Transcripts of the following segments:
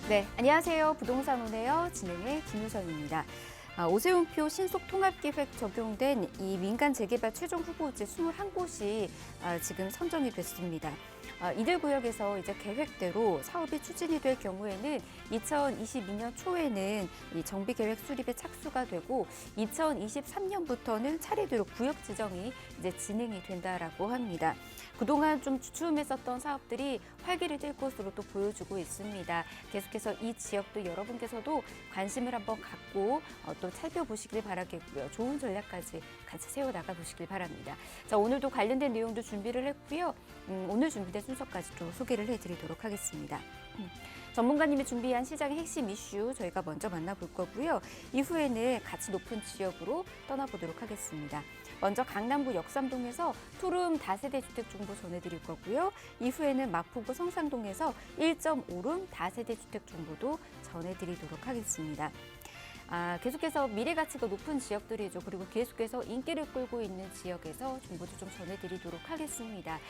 네, 안녕하세요. 부동산 오네요. 진행의 김유선입니다. 오세훈표 신속통합계획 적용된 이 민간 재개발 최종 후보지 21곳이 지금 선정이 됐습니다. 이들 구역에서 이제 계획대로 사업이 추진이 될 경우에는 2022년 초에는 이 정비 계획 수립에 착수가 되고 2023년부터는 차례대로 구역 지정이 이제 진행이 된다라고 합니다. 그동안 좀 주춤했었던 사업들이 활기를 띨 것으로 또 보여주고 있습니다. 계속해서 이 지역도 여러분께서도 관심을 한번 갖고 또 살펴보시길 바라겠고요. 좋은 전략까지 같이 세워나가 보시길 바랍니다. 자, 오늘도 관련된 내용도 준비를 했고요. 오늘 준비된 순서까지 또 소개를 해드리도록 하겠습니다. 전문가님이 준비한 시장의 핵심 이슈 저희가 먼저 만나볼 거고요. 이후에는 가치 높은 지역으로 떠나보도록 하겠습니다. 먼저 강남구 역삼동에서 투룸 다세대 주택 정보 전해드릴 거고요. 이후에는 마포구 성산동에서 1.5룸 다세대 주택 정보도 전해드리도록 하겠습니다. 계속해서 미래 가치가 높은 지역들이죠. 그리고 계속해서 인기를 끌고 있는 지역에서 정보도 좀 전해드리도록 하겠습니다.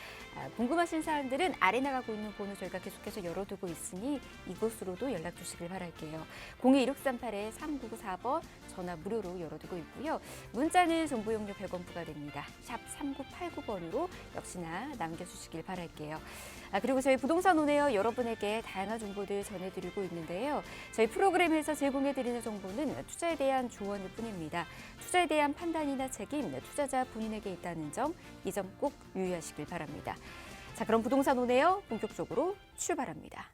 궁금하신 사항들은 아래 나가고 있는 번호 저희가 계속해서 열어두고 있으니 이곳으로도 연락 주시길 바랄게요. 02-1638-3994번 전화 무료로 열어두고 있고요. 문자는 정보 용료 100원 부과됩니다. 샵 3989번으로 역시나 남겨주시길 바랄게요. 그리고 저희 부동산 오네요. 여러분에게 다양한 정보들 전해드리고 있는데요. 저희 프로그램에서 제공해드리는 정보는 투자에 대한 조언일 뿐입니다. 투자에 대한 판단이나 책임, 투자자 본인에게 있다는 점, 이 점 꼭 유의하시길 바랍니다. 자, 그럼 부동산 오네요. 본격적으로 출발합니다.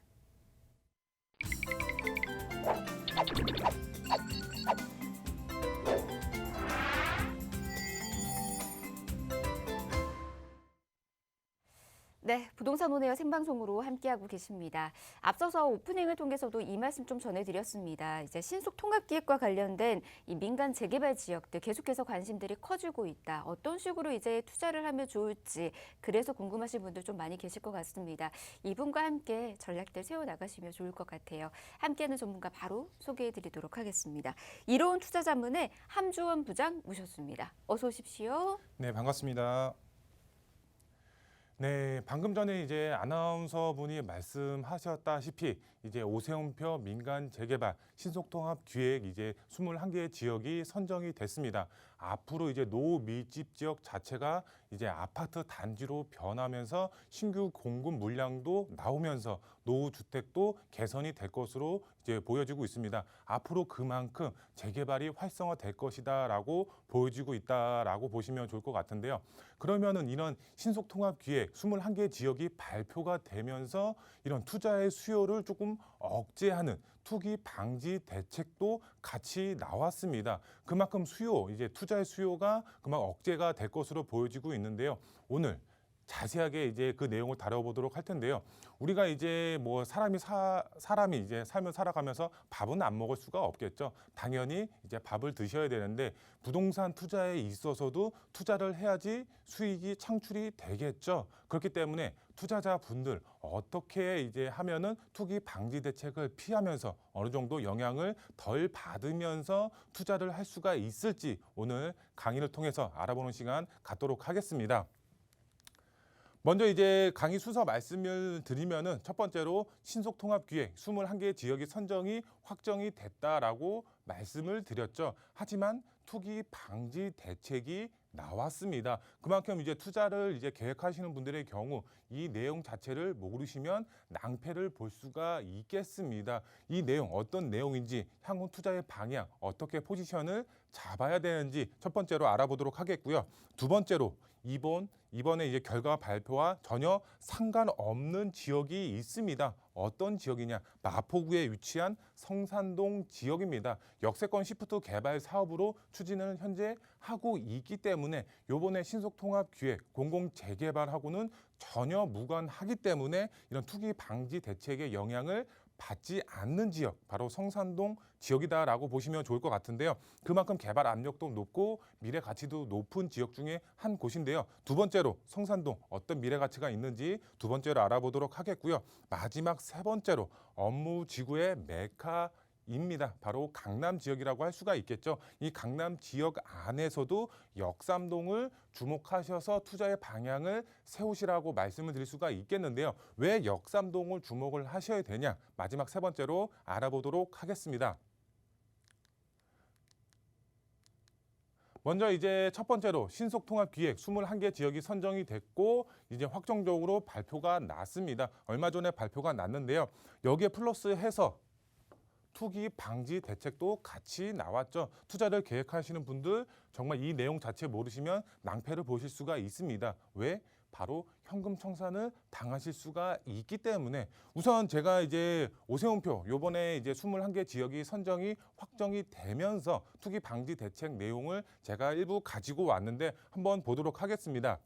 네, 부동산 오네요 생방송으로 함께하고 계십니다. 앞서서 오프닝을 통해서도 이 말씀 좀 전해드렸습니다. 이제 신속 통합기획과 관련된 이 민간 재개발 지역들 계속해서 관심들이 커지고 있다. 어떤 식으로 이제 투자를 하면 좋을지 그래서 궁금하신 분들 좀 많이 계실 것 같습니다. 이분과 함께 전략들 세워나가시면 좋을 것 같아요. 함께하는 전문가 바로 소개해드리도록 하겠습니다. 이로운 투자자문의 함주원 부장 모셨습니다. 어서 오십시오. 네, 반갑습니다. 네, 방금 전에 이제 아나운서 분이 말씀하셨다시피 이제 오세훈표 민간 재개발 신속통합 기획 이제 21개의 지역이 선정이 됐습니다. 앞으로 이제 노밀집 지역 자체가 이제 아파트 단지로 변하면서 신규 공급 물량도 나오면서 노후주택도 개선이 될 것으로 이제 보여지고 있습니다. 앞으로 그만큼 재개발이 활성화될 것이다라고 보여지고 있다라고 보시면 좋을 것 같은데요. 그러면은 이런 신속통합 기획 21개 지역이 발표가 되면서 이런 투자의 수요를 조금 억제하는 투기 방지 대책도 같이 나왔습니다. 그만큼 이제 투자의 수요가 그만큼 억제가 될 것으로 보여지고 있는데요. 오늘 자세하게 이제 그 내용을 다뤄보도록 할 텐데요. 우리가 이제 뭐 사람이 이제 삶을 살아가면서 밥은 안 먹을 수가 없겠죠. 당연히 이제 밥을 드셔야 되는데 부동산 투자에 있어서도 투자를 해야지 수익이 창출이 되겠죠. 그렇기 때문에 투자자분들 어떻게 이제 하면은 투기 방지 대책을 피하면서 어느 정도 영향을 덜 받으면서 투자를 할 수가 있을지 오늘 강의를 통해서 알아보는 시간 갖도록 하겠습니다. 먼저 이제 강의 순서 말씀을 드리면은 첫 번째로 신속통합기획 21개 지역이 선정이 확정이 됐다라고 말씀을 드렸죠. 하지만 투기 방지 대책이 나왔습니다. 그만큼 이제 투자를 이제 계획하시는 분들의 경우 이 내용 자체를 모르시면 낭패를 볼 수가 있겠습니다. 이 내용 어떤 내용인지 향후 투자의 방향 어떻게 포지션을 잡아야 되는지 첫 번째로 알아보도록 하겠고요. 두 번째로 이번에 이제 결과 발표와 전혀 상관없는 지역이 있습니다. 어떤 지역이냐? 마포구에 위치한 성산동 지역입니다. 역세권 시프트 개발 사업으로 추진을 현재 하고 있기 때문에 요번에 신속통합기획 공공재개발하고는 전혀 무관하기 때문에 이런 투기 방지 대책의 영향을 받지 않는 지역, 바로 성산동 지역이다라고 보시면 좋을 것 같은데요. 그만큼 개발 압력도 높고 미래 가치도 높은 지역 중에 한 곳인데요. 두 번째로 성산동 어떤 미래 가치가 있는지 두 번째로 알아보도록 하겠고요. 마지막 세 번째로 업무 지구의 메카 입니다. 바로 강남 지역이라고 할 수가 있겠죠. 이 강남 지역 안에서도 역삼동을 주목하셔서 투자의 방향을 세우시라고 말씀을 드릴 수가 있겠는데요. 왜 역삼동을 주목을 하셔야 되냐? 마지막 세 번째로 알아보도록 하겠습니다. 먼저 이제 첫 번째로 신속통합기획 21개 지역이 선정이 됐고 이제 확정적으로 발표가 났습니다. 얼마 전에 발표가 났는데요. 여기에 플러스해서 투기 방지 대책도 같이 나왔죠. 투자를 계획하시는 분들 정말 이 내용 자체 모르시면 낭패를 보실 수가 있습니다. 왜? 바로 현금 청산을 당하실 수가 있기 때문에 우선 제가 이제 오세훈표 요번에 이제 21개 지역이 선정이 확정이 되면서 투기 방지 대책 내용을 제가 일부 가지고 왔는데 한번 보도록 하겠습니다.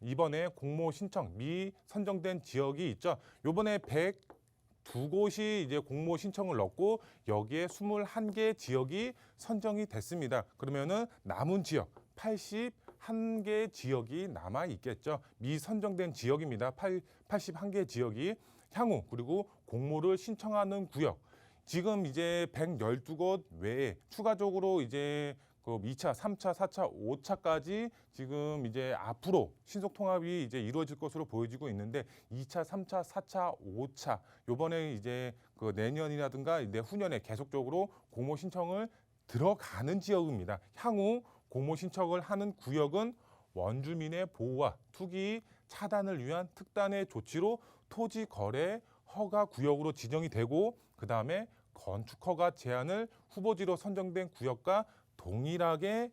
이번에 공모 신청 미 선정된 지역이 있죠. 요번에 102곳이 이제 공모 신청을 넣고 여기에 21개 지역이 선정이 됐습니다. 그러면은 남은 지역 81개 지역이 남아 있겠죠. 미선정된 지역입니다. 81개 지역이 향후 그리고 공모를 신청하는 구역. 지금 이제 112곳 외에 추가적으로 이제 그 2차, 3차, 4차, 5차까지 지금 이제 앞으로 신속통합이 이제 이루어질 것으로 보여지고 있는데 2차, 3차, 4차, 5차 요번에 이제 그 내년이라든가 내후년에 계속적으로 공모 신청을 들어가는 지역입니다. 향후 공모 신청을 하는 구역은 원주민의 보호와 투기 차단을 위한 특단의 조치로 토지 거래 허가 구역으로 지정이 되고 그다음에 건축 허가 제한을 후보지로 선정된 구역과 동일하게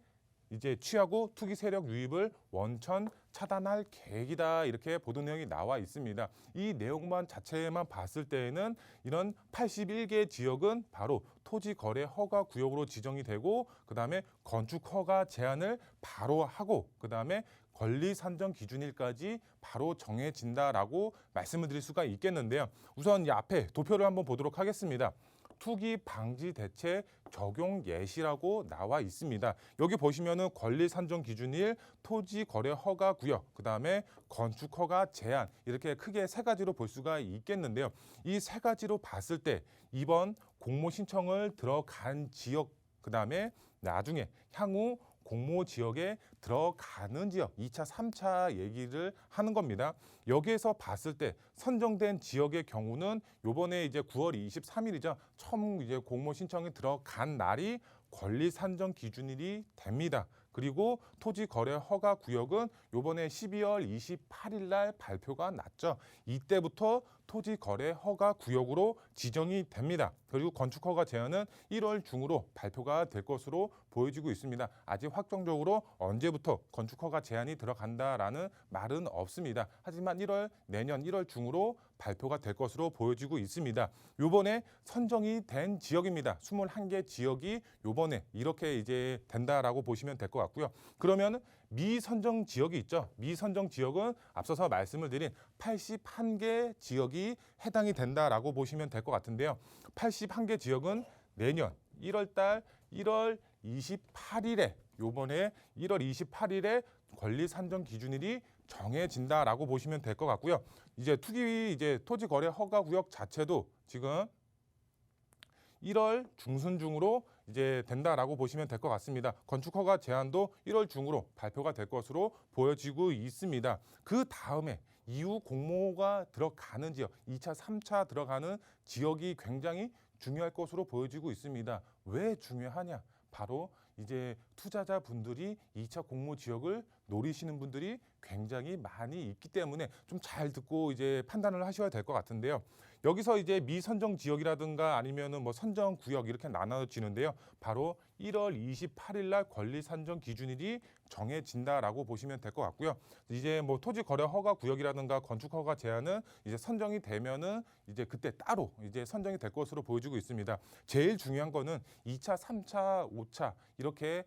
이제 취하고 투기 세력 유입을 원천 차단할 계획이다 이렇게 보도 내용이 나와 있습니다. 이 내용만 자체만 봤을 때에는 이런 81개 지역은 바로 토지 거래 허가 구역으로 지정이 되고 그다음에 건축 허가 제한을 바로 하고 그다음에 권리 산정 기준일까지 바로 정해진다라고 말씀을 드릴 수가 있겠는데요. 우선 이 앞에 도표를 한번 보도록 하겠습니다. 투기 방지 대책 적용 예시라고 나와 있습니다. 여기 보시면은 권리 산정 기준일, 토지 거래 허가 구역, 그다음에 건축 허가 제한 이렇게 크게 세 가지로 볼 수가 있겠는데요. 이 세 가지로 봤을 때 이번 공모 신청을 들어간 지역 그다음에 나중에 향후 공모 지역에 들어가는 지역 2차, 3차 얘기를 하는 겁니다. 여기에서 봤을 때 선정된 지역의 경우는 요번에 이제 9월 23일이죠. 처음 이제 공모 신청이 들어간 날이 권리 산정 기준일이 됩니다. 그리고 토지 거래 허가 구역은 요번에 12월 28일 날 발표가 났죠. 이때부터 토지 거래 허가 구역으로 지정이 됩니다. 그리고 건축 허가 제한은 1월 중으로 발표가 될 것으로 보여지고 있습니다. 아직 확정적으로 언제부터 건축 허가 제한이 들어간다라는 말은 없습니다. 하지만 내년 1월 중으로 발표가 될 것으로 보여지고 있습니다. 요번에 선정이 된 지역입니다. 21개 지역이 요번에 이렇게 이제 된다라고 보시면 될 것 같고요. 그러면 미선정 지역이 있죠. 미선정 지역은 앞서서 말씀을 드린 81개 지역이 해당이 된다라고 보시면 될 것 같은데요. 81개 지역은 내년 1월 28일에 요번에 1월 28일에 권리 산정 기준일이 정해진다라고 보시면 될 것 같고요. 이제 토지 거래 허가 구역 자체도 지금 1월 중순 중으로 이제 된다라고 보시면 될 것 같습니다. 건축 허가 제한도 1월 중으로 발표가 될 것으로 보여지고 있습니다. 그 다음에 이후 공모가 들어가는 지역, 2차, 3차 들어가는 지역이 굉장히 중요할 것으로 보여지고 있습니다. 왜 중요하냐? 바로 이제 투자자분들이 2차 공모 지역을 노리시는 분들이 굉장히 많이 있기 때문에 좀 잘 듣고 이제 판단을 하셔야 될 것 같은데요. 여기서 이제 미선정 지역이라든가 아니면은 뭐 선정 구역 이렇게 나눠지는데요. 바로 1월 28일 날 권리 산정 기준일이 정해진다라고 보시면 될 것 같고요. 이제 뭐 토지 거래 허가 구역이라든가 건축 허가 제한은 이제 선정이 되면은 이제 그때 따로 이제 선정이 될 것으로 보여지고 있습니다. 제일 중요한 거는 2차, 3차, 5차 이렇게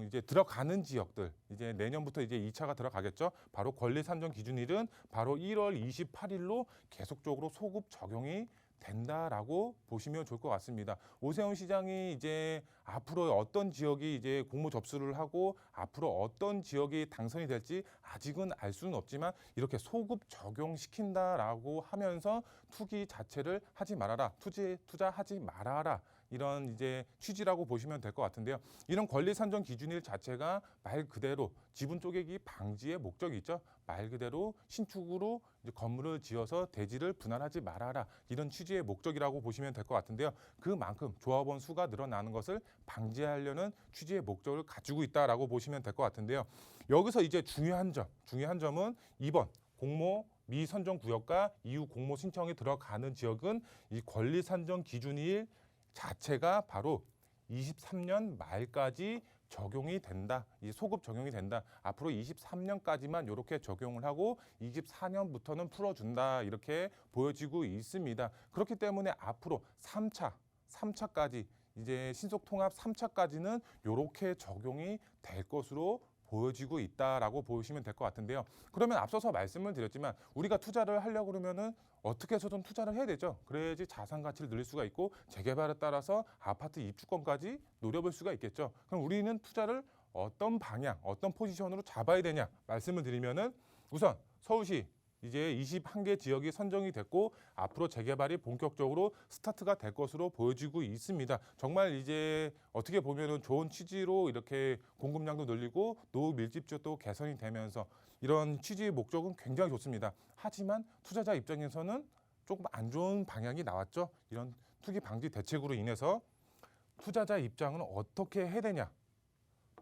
이제 들어가는 지역들 이제 내년부터 이제 2차가 들어가겠죠. 바로 권리 산정 기준일은 바로 1월 28일로 계속적으로 소급 적용이 된다라고 보시면 좋을 것 같습니다. 오세훈 시장이 이제 앞으로 어떤 지역이 이제 공모 접수를 하고 앞으로 어떤 지역이 당선이 될지 아직은 알 수는 없지만 이렇게 소급 적용시킨다라고 하면서 투기 자체를 하지 말아라, 투자하지 말아라. 이런 이제 취지라고 보시면 될 것 같은데요. 이런 권리 산정 기준일 자체가 말 그대로 지분 쪼개기 방지의 목적이 있죠. 말 그대로 신축으로 이제 건물을 지어서 대지를 분할하지 말아라. 이런 취지의 목적이라고 보시면 될 것 같은데요. 그만큼 조합원 수가 늘어나는 것을 방지하려는 취지의 목적을 가지고 있다라고 보시면 될 것 같은데요. 여기서 이제 중요한 점은 2번 공모 미선정 구역과 이후 공모 신청이 들어가는 지역은 이 권리 산정 기준일 자체가 바로 23년 말까지 적용이 된다. 이 소급 적용이 된다. 앞으로 23년까지만 이렇게 적용을 하고 24년부터는 풀어준다. 이렇게 보여지고 있습니다. 그렇기 때문에 앞으로 3차까지 이제 신속통합 3차까지는 이렇게 적용이 될 것으로 보여지고 있다라고 보시면 될 것 같은데요. 그러면 앞서서 말씀을 드렸지만 우리가 투자를 하려고 그러면은 어떻게 해서든 투자를 해야 되죠. 그래야지 자산 가치를 늘릴 수가 있고 재개발에 따라서 아파트 입주권까지 노려볼 수가 있겠죠. 그럼 우리는 투자를 어떤 방향, 어떤 포지션으로 잡아야 되냐 말씀을 드리면은 우선 서울시 이제 21개 지역이 선정이 됐고 앞으로 재개발이 본격적으로 스타트가 될 것으로 보여지고 있습니다. 정말 이제 어떻게 보면은 좋은 취지로 이렇게 공급량도 늘리고 노후 밀집도도 개선이 되면서 이런 취지의 목적은 굉장히 좋습니다. 하지만 투자자 입장에서는 조금 안 좋은 방향이 나왔죠. 이런 투기 방지 대책으로 인해서 투자자 입장은 어떻게 해야 되냐?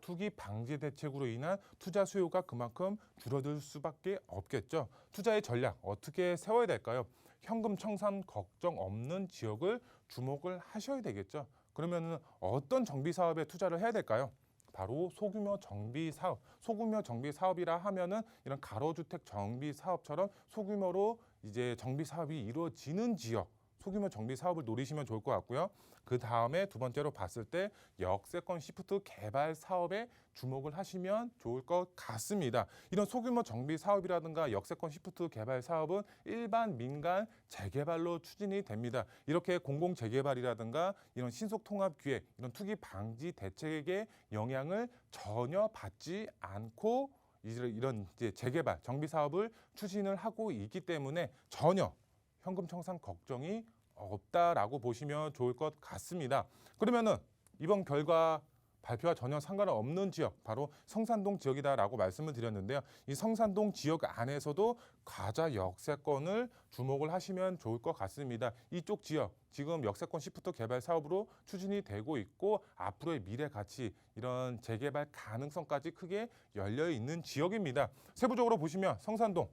투기 방지 대책으로 인한 투자 수요가 그만큼 줄어들 수밖에 없겠죠. 투자의 전략 어떻게 세워야 될까요? 현금 청산 걱정 없는 지역을 주목을 하셔야 되겠죠. 그러면 어떤 정비 사업에 투자를 해야 될까요? 바로 소규모 정비 사업. 소규모 정비 사업이라 하면은 이런 가로주택 정비 사업처럼 소규모로 이제 정비 사업이 이루어지는 지역. 소규모 정비 사업을 노리시면 좋을 것 같고요. 그 다음에 두 번째로 봤을 때 역세권 시프트 개발 사업에 주목을 하시면 좋을 것 같습니다. 이런 소규모 정비 사업이라든가 역세권 시프트 개발 사업은 일반 민간 재개발로 추진이 됩니다. 이렇게 공공 재개발이라든가 이런 신속 통합 기획, 이런 투기 방지 대책의 영향을 전혀 받지 않고 이런 이제 재개발, 정비 사업을 추진을 하고 있기 때문에 전혀 현금 청산 걱정이 없다라고 보시면 좋을 것 같습니다. 그러면은 이번 결과 발표와 전혀 상관없는 지역, 바로 성산동 지역이다라고 말씀을 드렸는데요. 이 성산동 지역 안에서도 가자 역세권을 주목을 하시면 좋을 것 같습니다. 이쪽 지역, 지금 역세권 시프트 개발 사업으로 추진이 되고 있고 앞으로의 미래 가치, 이런 재개발 가능성까지 크게 열려 있는 지역입니다. 세부적으로 보시면 성산동,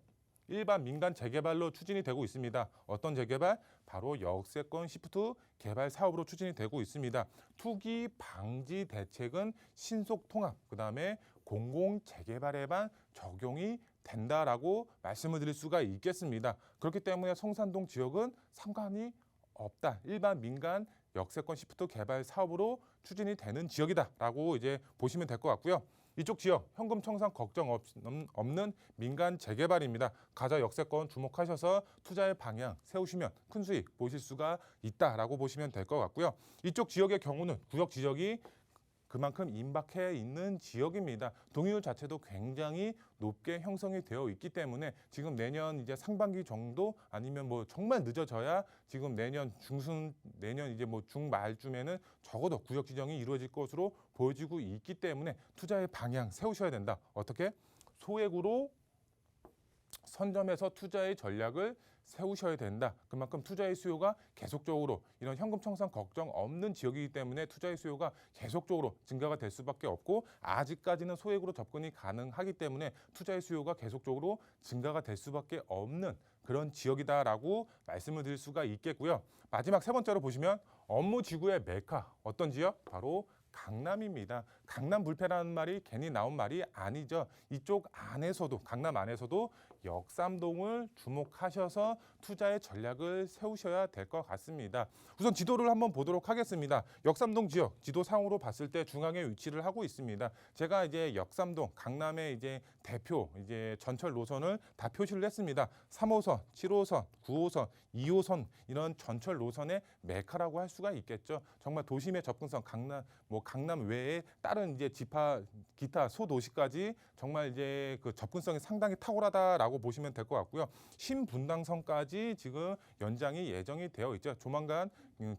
일반 민간 재개발로 추진이 되고 있습니다. 어떤 재개발? 바로 역세권 시프트 개발 사업으로 추진이 되고 있습니다. 투기 방지 대책은 신속 통합, 그다음에 공공 재개발에만 적용이 된다라고 말씀을 드릴 수가 있겠습니다. 그렇기 때문에 성산동 지역은 상관이 없다. 일반 민간 역세권 시프트 개발 사업으로 추진이 되는 지역이다라고 이제 보시면 될 것 같고요. 이쪽 지역 현금 청산 걱정 없는 민간 재개발입니다. 가자 역세권 주목하셔서 투자의 방향 세우시면 큰 수익 보실 수가 있다라고 보시면 될 것 같고요. 이쪽 지역의 경우는 구역 지역이 그만큼 임박해 있는 지역입니다. 동의율 자체도 굉장히 높게 형성이 되어 있기 때문에 지금 내년 이제 상반기 정도 아니면 뭐 정말 늦어져야 지금 내년 중순, 내년 이제 뭐 중말쯤에는 적어도 구역 지정이 이루어질 것으로 보여지고 있기 때문에 투자의 방향 세우셔야 된다. 어떻게? 소액으로 선점해서 투자의 전략을 세우셔야 된다. 그만큼 투자의 수요가 계속적으로 이런 현금 청산 걱정 없는 지역이기 때문에 투자의 수요가 계속적으로 증가가 될 수밖에 없고 아직까지는 소액으로 접근이 가능하기 때문에 투자의 수요가 계속적으로 증가가 될 수밖에 없는 그런 지역이다라고 말씀을 드릴 수가 있겠고요. 마지막 세 번째로 보시면 업무 지구의 메카 어떤 지역? 바로 강남입니다. 강남 불패라는 말이 괜히 나온 말이 아니죠. 이쪽 안에서도 강남 안에서도 역삼동을 주목하셔서 투자의 전략을 세우셔야 될 것 같습니다. 우선 지도를 한번 보도록 하겠습니다. 역삼동 지역 지도상으로 봤을 때 중앙에 위치를 하고 있습니다. 제가 이제 역삼동 강남의 이제 대표 이제 전철 노선을 다 표시를 했습니다. 3호선, 7호선, 9호선, 2호선 이런 전철 노선의 메카라고 할 수가 있겠죠. 정말 도심의 접근성 강남 외에 다른 이제 기타 소도시까지 정말 이제 그 접근성이 상당히 탁월하다라고 보시면 될 것 같고요. 신분당선까지 지금 연장이 예정이 되어 있죠. 조만간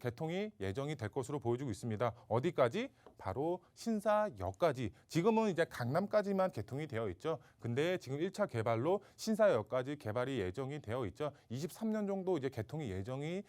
개통이 예정이 될 것으로 보여지고 있습니다. 어디까지? 바로 신사역까지. 지금은 이제 강남까지만 개통이 되어 있죠. 근데 지금 1차 개발로 신사역까지 개발이 예정이 되어 있죠. 23년 정도 이제 개통이 예정이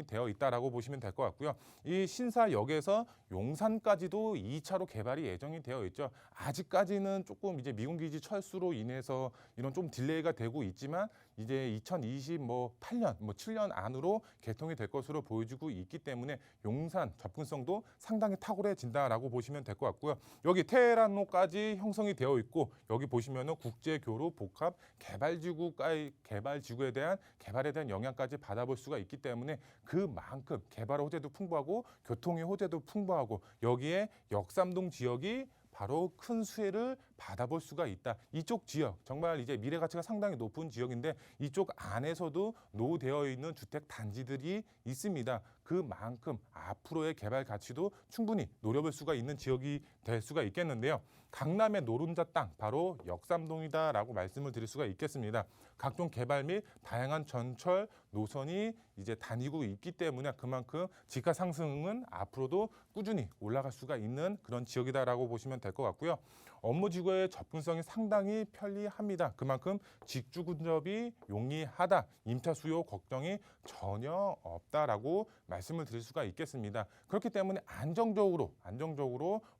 되어 있다라고 보시면 될 것 같고요. 이 신사역에서 용산까지도 2차로 개발이 예정이 되어 있죠. 아직까지는 조금 이제 미군기지 철수로 인해서 이런 좀 딜레이가 되고 있지만 이제 2028년, 7년 안으로 개통이 될 것으로 보여지고 있기 때문에 용산 접근성도 상당히 탁월해진다라고 보시면 될 것 같고요. 여기 테헤란로까지 형성이 되어 있고 여기 보시면은 국제교류 복합 개발지구에 대한 개발에 대한 영향까지 받아볼 수가 있기 때문에 그만큼 개발 호재도 풍부하고 교통의 호재도 풍부하고 여기에 역삼동 지역이 바로 큰 수혜를 받아볼 수가 있다. 이쪽 지역 정말 이제 미래 가치가 상당히 높은 지역인데 이쪽 안에서도 노후되어 있는 주택 단지들이 있습니다. 그만큼 앞으로의 개발 가치도 충분히 노려볼 수가 있는 지역이 될 수가 있겠는데요. 강남의 노른자 땅 바로 역삼동이다라고 말씀을 드릴 수가 있겠습니다. 각종 개발 및 다양한 전철 노선이 이제 다니고 있기 때문에 그만큼 지가 상승은 앞으로도 꾸준히 올라갈 수가 있는 그런 지역이다라고 보시면 될 것 같고요. 업무지구의 접근성이 상당히 편리합니다. 그만큼 직주 근접이 용이하다. 임차 수요 걱정이 전혀 없다라고 말씀을 드릴 수가 있겠습니다. 그렇기 때문에 안정적으로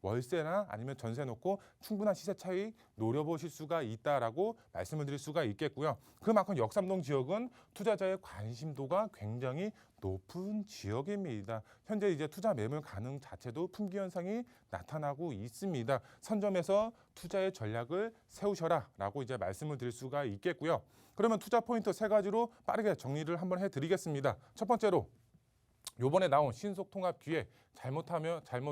월세나 아니면 전세 놓고 충분한 시세 차익 노려보실 수가 있다라고 말씀을 드릴 수가 있겠고요. 그만큼 역삼동 지역은 투자자의 관심도가 굉장히 높은 지역입니다. 현재 이제 투자 매물 가능 자체도 품귀 현상이 나타나고 있습니다. 선점해서 투자의 전략을 세우셔라라고 이제 말씀을 드릴 수가 있겠고요. 그러면 투자 포인트 3가지로 빠르게 정리를 한번 해드리겠습니다. 첫 번째로 요번에 나온 신속통합 기획 잘못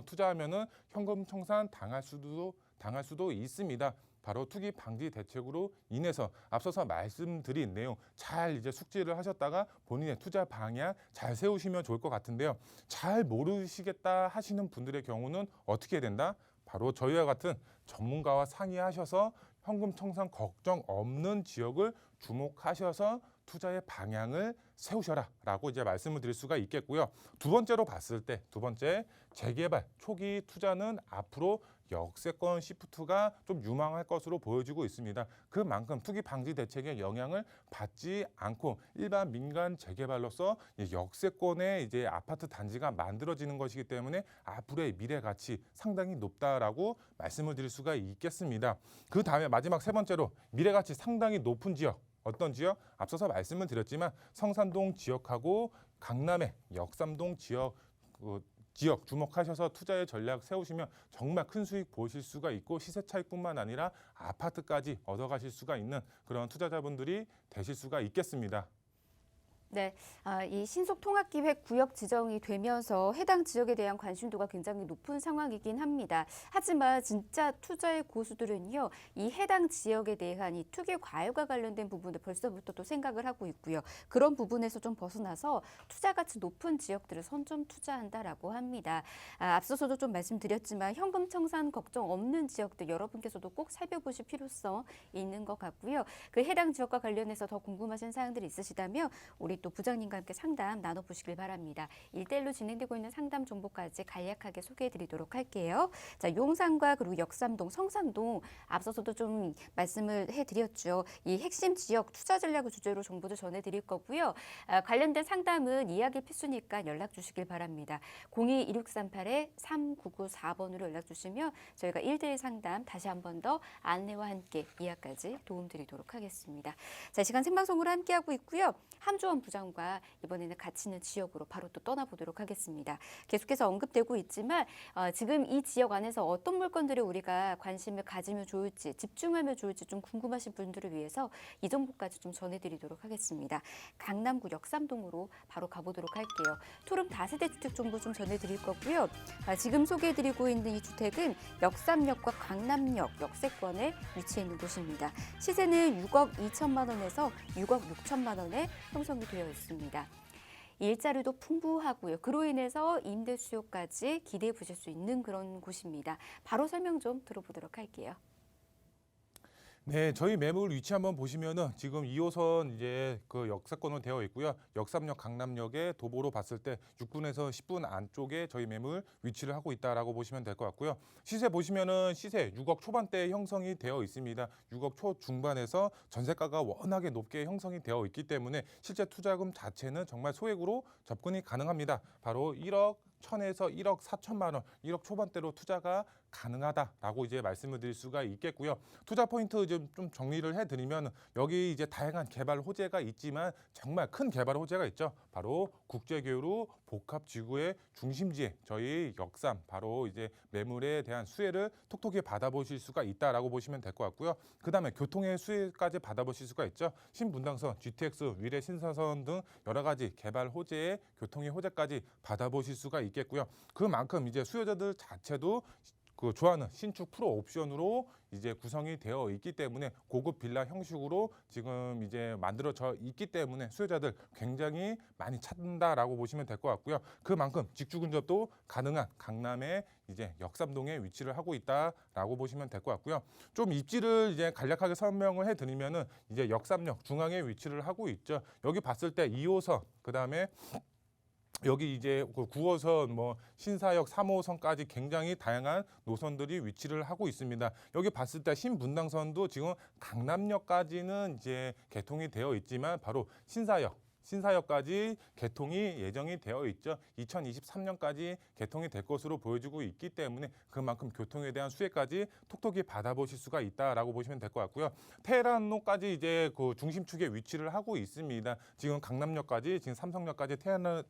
투자하면은 현금 청산 당할 수도 있습니다. 바로 투기 방지 대책으로 인해서 앞서서 말씀드린 내용 잘 이제 숙지를 하셨다가 본인의 투자 방향 잘 세우시면 좋을 것 같은데요. 잘 모르시겠다 하시는 분들의 경우는 어떻게 해야 된다? 바로 저희와 같은 전문가와 상의하셔서 현금 청산 걱정 없는 지역을 주목하셔서 투자의 방향을 세우셔라라고 이제 말씀을 드릴 수가 있겠고요. 두 번째로 봤을 때 재개발 초기 투자는 앞으로 역세권 시프트가 좀 유망할 것으로 보여지고 있습니다. 그만큼 투기 방지 대책의 영향을 받지 않고 일반 민간 재개발로서 역세권의 이제 아파트 단지가 만들어지는 것이기 때문에 앞으로의 미래 가치 상당히 높다라고 말씀을 드릴 수가 있겠습니다. 그 다음에 마지막 3번째로 미래 가치 상당히 높은 지역. 어떤 지역? 앞서서 말씀을 드렸지만 성산동 지역하고 강남의 역삼동 지역 주목하셔서 투자의 전략 세우시면 정말 큰 수익 보실 수가 있고 시세 차익뿐만 아니라 아파트까지 얻어가실 수가 있는 그런 투자자분들이 되실 수가 있겠습니다. 네, 이 신속통합기획 구역 지정이 되면서 해당 지역에 대한 관심도가 굉장히 높은 상황이긴 합니다. 하지만 진짜 투자의 고수들은요, 이 해당 지역에 대한 이 투기 과열과 관련된 부분을 벌써부터 또 생각을 하고 있고요. 그런 부분에서 좀 벗어나서 투자 가치 높은 지역들을 선점 투자한다라고 합니다. 앞서서도 좀 말씀드렸지만 현금 청산 걱정 없는 지역들 여러분께서도 꼭 살펴보실 필요성 있는 것 같고요. 그 해당 지역과 관련해서 더 궁금하신 사항들이 있으시다면 우리 또 부장님과 함께 상담 나눠보시길 바랍니다. 1대1로 진행되고 있는 상담 정보까지 간략하게 소개해드리도록 할게요. 자, 용산과 그리고 역삼동, 성산동 앞서서도 좀 말씀을 해드렸죠. 이 핵심 지역 투자 전략을 주제로 정보도 전해드릴 거고요. 관련된 상담은 이야기 필수니까 연락 주시길 바랍니다. 02-1638-3994번으로 연락 주시면 저희가 1대1 상담 다시 한 번 더 안내와 함께 이야기까지 도움드리도록 하겠습니다. 자, 이 시간 생방송으로 함께하고 있고요. 함주원 부장과 이번에는 가치 있는 지역으로 바로 또 떠나보도록 하겠습니다. 계속해서 언급되고 있지만 지금 이 지역 안에서 어떤 물건들에 우리가 관심을 가지면 좋을지, 집중하면 좋을지 좀 궁금하신 분들을 위해서 이 정보까지 좀 전해드리도록 하겠습니다. 강남구 역삼동으로 바로 가보도록 할게요. 투룸 다세대 주택 정보 좀 전해드릴 거고요. 지금 소개해드리고 있는 이 주택은 역삼역과 강남역 역세권에 위치해 있는 곳입니다. 시세는 6억 2천만 원에서 6억 6천만 원에 형성이 되어 있습니다. 일자리도 풍부하고요. 그로 인해서 임대 수요까지 기대해 보실 수 있는 그런 곳입니다. 바로 설명 좀 들어보도록 할게요. 네, 저희 매물 위치 한번 보시면은 지금 2호선 이제 그 역세권으로 되어 있고요. 역삼역 강남역에 도보로 봤을 때 6분에서 10분 안쪽에 저희 매물 위치를 하고 있다라고 보시면 될 것 같고요. 시세 보시면은 시세 6억 초반대에 형성이 되어 있습니다. 6억 초 중반에서 전세가가 워낙에 높게 형성이 되어 있기 때문에 실제 투자금 자체는 정말 소액으로 접근이 가능합니다. 바로 1억 1천에서 1억 4천만 원, 1억 초반대로 투자가 가능하다라고 이제 말씀을 드릴 수가 있겠고요. 투자 포인트 좀 정리를 해드리면 여기 이제 다양한 개발 호재가 있지만 정말 큰 개발 호재가 있죠. 바로 국제교류 복합 지구의 중심지에 저희 역삼 바로 이제 매물에 대한 수혜를 톡톡히 받아보실 수가 있다라고 보시면 될 것 같고요. 그다음에 교통의 수혜까지 받아보실 수가 있죠. 신분당선, GTX, 위례 신사선 등 여러 가지 개발 호재의 교통의 호재까지 받아보실 수가 있겠고요. 그만큼 이제 수요자들 자체도 그 좋아하는 신축 프로 옵션으로 이제 구성이 되어 있기 때문에 고급 빌라 형식으로 지금 이제 만들어져 있기 때문에 수요자들 굉장히 많이 찾는다라고 보시면 될 것 같고요. 그만큼 직주 근접도 가능한 강남의 이제 역삼동에 위치를 하고 있다라고 보시면 될 것 같고요. 좀 입지를 이제 간략하게 설명을 해드리면은 이제 역삼역 중앙에 위치를 하고 있죠. 여기 봤을 때 2호선 그다음에 여기 이제 그 9호선, 뭐 신사역 3호선까지 굉장히 다양한 노선들이 위치를 하고 있습니다. 여기 봤을 때 신분당선도 지금 강남역까지는 이제 개통이 되어 있지만 바로 신사역까지 개통이 예정이 되어 있죠. 2023년까지 개통이 될 것으로 보여지고 있기 때문에 그만큼 교통에 대한 수혜까지 톡톡히 받아보실 수가 있다라고 보시면 될 것 같고요. 테헤란로까지 이제 그 중심축에 위치를 하고 있습니다. 지금 강남역까지, 지금 삼성역까지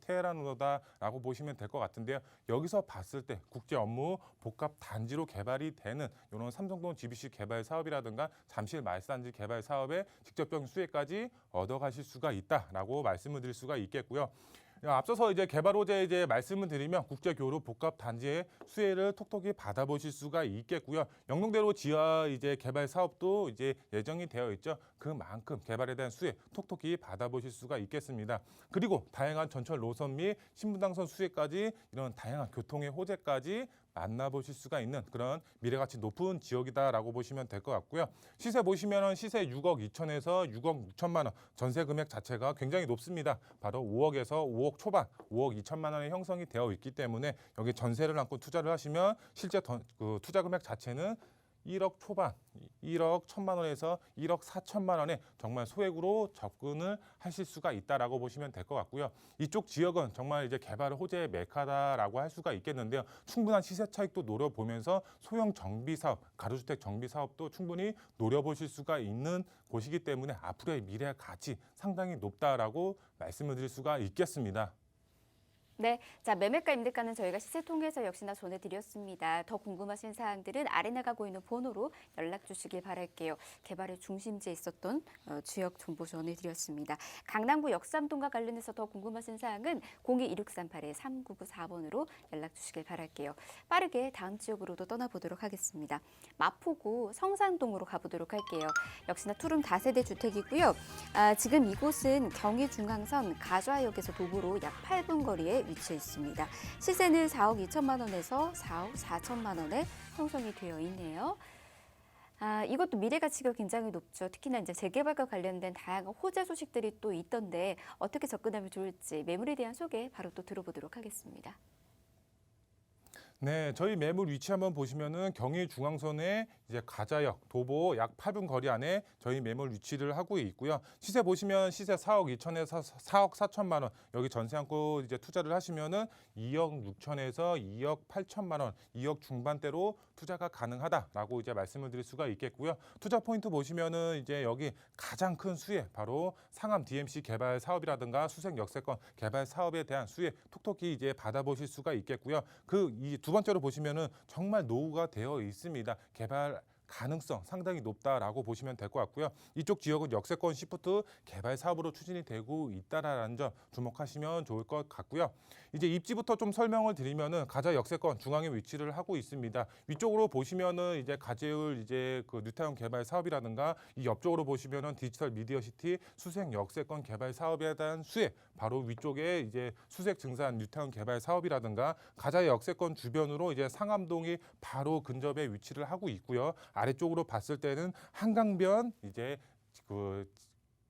테헤란로다라고 보시면 될 것 같은데요. 여기서 봤을 때 국제 업무 복합 단지로 개발이 되는 이런 삼성동 GBC 개발 사업이라든가 잠실 말산지 개발 사업의 직접적인 수혜까지 얻어가실 수가 있다라고 말씀을 드릴 수가 있겠고요. 앞서서 이제 개발 호재 이제 말씀을 드리면 국제교류 복합 단지의 수혜를 톡톡히 받아보실 수가 있겠고요. 영동대로 지하 이제 개발 사업도 이제 예정이 되어 있죠. 그만큼 개발에 대한 수혜 톡톡히 받아보실 수가 있겠습니다. 그리고 다양한 전철 노선 및 신분당선 수혜까지 이런 다양한 교통의 호재까지 만나보실 수가 있는 그런 미래가치 높은 지역이다라고 보시면 될 것 같고요. 시세 보시면은 시세 6억 2천에서 6억 6천만 원, 전세 금액 자체가 굉장히 높습니다. 바로 5억에서 5억 초반, 5억 2천만 원의 형성이 되어 있기 때문에 여기 전세를 안고 투자를 하시면 실제 그 투자 금액 자체는 1억 초반, 1억 1천만 원에서 1억 4천만 원에 정말 소액으로 접근을 하실 수가 있다라고 보시면 될 것 같고요. 이쪽 지역은 정말 이제 개발 호재의 메카다라고 할 수가 있겠는데요. 충분한 시세 차익도 노려보면서 소형 정비 사업, 가로주택 정비 사업도 충분히 노려보실 수가 있는 곳이기 때문에 앞으로의 미래 가치 상당히 높다라고 말씀을 드릴 수가 있겠습니다. 네, 자 매매가 임대가는 저희가 시세 통해서 역시나 전해드렸습니다. 더 궁금하신 사항들은 아래 나가고 있는 번호로 연락 주시길 바랄게요. 개발의 중심지에 있었던 지역 정보 전해드렸습니다. 강남구 역삼동과 관련해서 더 궁금하신 사항은 02-1638-3994번으로 연락 주시길 바랄게요. 빠르게 다음 지역으로도 떠나보도록 하겠습니다. 마포구 성산동으로 가보도록 할게요. 역시나 투룸 다세대 주택이고요. 지금 이곳은 경의중앙선 가좌역에서 도보로 약 8분 거리에 위치해 있습니다. 시세는 4억 2천만 원에서 4억 4천만 원에 형성이 되어 있네요. 이것도 미래 가치가 굉장히 높죠. 특히나 이제 재개발과 관련된 다양한 호재 소식들이 또 있던데 어떻게 접근하면 좋을지 매물에 대한 소개 바로 또 들어보도록 하겠습니다. 네, 저희 매물 위치 한번 보시면은 경의중앙선의 이제 가자역 도보 약 8분 거리 안에 저희 매물 위치를 하고 있고요. 시세 보시면 시세 4억 2천에서 4억 4천만 원 여기 전세 안고 이제 투자를 하시면은 2억 6천에서 2억 8천만 원, 2억 중반대로 투자가 가능하다라고 이제 말씀을 드릴 수가 있겠고요. 투자 포인트 보시면은 이제 여기 가장 큰 수혜 바로 상암 DMC 개발 사업이라든가 수색 역세권 개발 사업에 대한 수혜 톡톡히 이제 받아보실 수가 있겠고요. 그 이 두 번째로 보시면은 정말 노후가 되어 있습니다. 개발 가능성 상당히 높다라고 보시면 될 것 같고요. 이쪽 지역은 역세권 시프트 개발 사업으로 추진이 되고 있다라는 점 주목하시면 좋을 것 같고요. 이제 입지부터 좀 설명을 드리면은 가자 역세권 중앙에 위치를 하고 있습니다. 위쪽으로 보시면은 이제 가재울 이제 그 뉴타운 개발 사업이라든가 이 옆쪽으로 보시면은 디지털 미디어 시티 수색 역세권 개발 사업에 대한 수혜 바로 위쪽에 이제 수색 증산 뉴타운 개발 사업이라든가 가자 역세권 주변으로 이제 상암동이 바로 근접에 위치를 하고 있고요. 아래쪽으로 봤을 때는 한강변 이제 그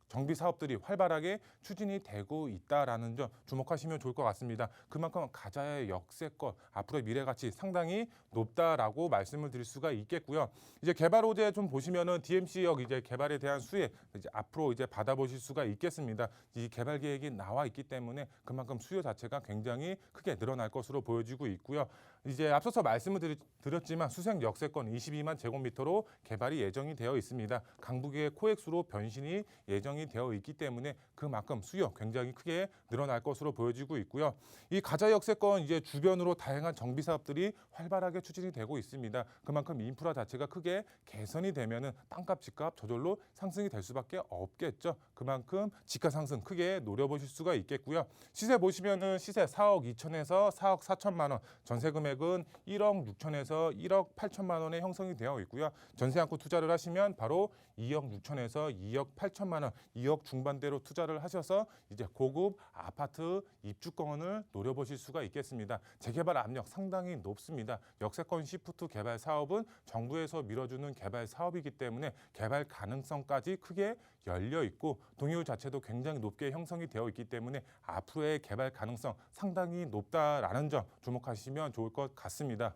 정비 사업들이 활발하게 추진이 되고 있다라는 점 주목하시면 좋을 것 같습니다. 그만큼 가자의 역세권 앞으로의 미래 가치 상당히 높다라고 말씀을 드릴 수가 있겠고요. 이제 개발 호재 좀 보시면은 DMC역 이제 개발에 대한 수혜 이제 앞으로 이제 받아보실 수가 있겠습니다. 이 개발 계획이 나와 있기 때문에 그만큼 수요 자체가 굉장히 크게 늘어날 것으로 보여지고 있고요. 이제 앞서서 말씀을 드렸지만 수색 역세권 22만 제곱미터로 개발이 예정이 되어 있습니다. 강북의 코엑스로 변신이 예정이 되어 있기 때문에 그만큼 수요 굉장히 크게 늘어날 것으로 보여지고 있고요. 이 가자 역세권 이제 주변으로 다양한 정비 사업들이 활발하게 추진이 되고 있습니다. 그만큼 인프라 자체가 크게 개선이 되면은 땅값, 집값 저절로 상승이 될 수밖에 없겠죠. 그만큼 집가 상승 크게 노려보실 수가 있겠고요. 시세 보시면은 시세 4억 2천에서 4억 4천만 원, 전세 금액은 1억 6천에서 1억 8천만 원에 형성이 되어 있고요. 전세 안고 투자를 하시면 바로 2억 6천에서 2억 8천만 원, 2억 중반대로 투자를 하셔서 이제 고급 아파트 입주권을 노려보실 수가 있겠습니다. 재개발 압력 상당히 높습니다. 역세권 시프트 개발 사업은 정부에서 밀어주는 개발 사업이기 때문에 개발 가능성까지 크게 열려 있고 동의율 자체도 굉장히 높게 형성이 되어 있기 때문에 앞으로의 개발 가능성 상당히 높다라는 점 주목하시면 좋을 것 같습니다.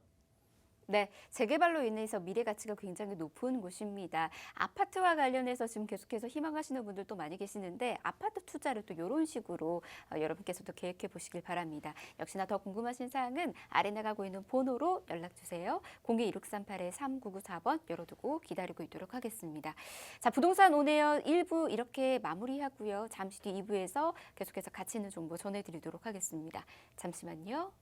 네, 재개발로 인해서 미래 가치가 굉장히 높은 곳입니다. 아파트와 관련해서 지금 계속해서 희망하시는 분들도 많이 계시는데 아파트 투자를 또 이런 식으로 여러분께서도 계획해 보시길 바랍니다. 역시나 더 궁금하신 사항은 아래 나가고 있는 번호로 연락 주세요. 02-1638-3994번 열어두고 기다리고 있도록 하겠습니다. 자, 부동산 온에어 1부 이렇게 마무리하고요. 잠시 뒤 2부에서 계속해서 가치 있는 정보 전해드리도록 하겠습니다. 잠시만요.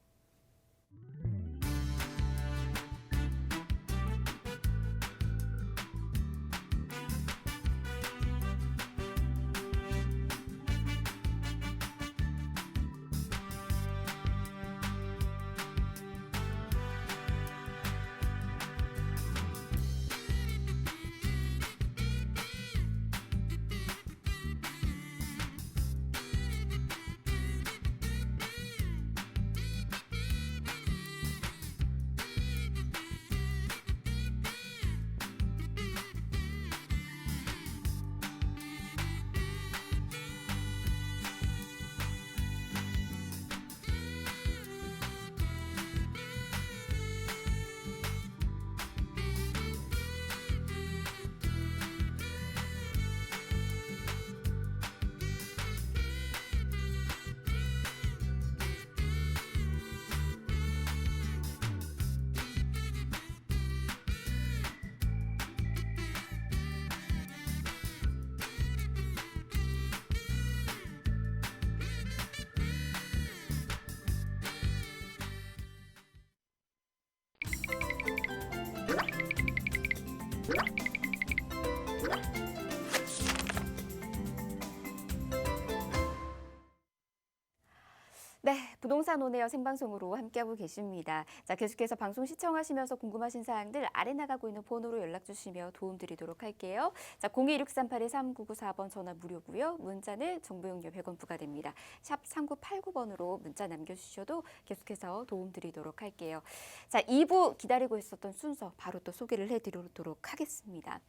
네, 부동산 온에어 생방송으로 함께하고 계십니다. 자, 계속해서 방송 시청하시면서 궁금하신 사항들 아래 나가고 있는 번호로 연락 주시며 도움 드리도록 할게요. 자, 02-1638-3994번 전화 무료고요. 문자는 정보 용료 100원 부과됩니다. 샵 3989번으로 문자 남겨주셔도 계속해서 도움 드리도록 할게요. 자, 2부 기다리고 있었던 순서 바로 또 소개를 해드리도록 하겠습니다.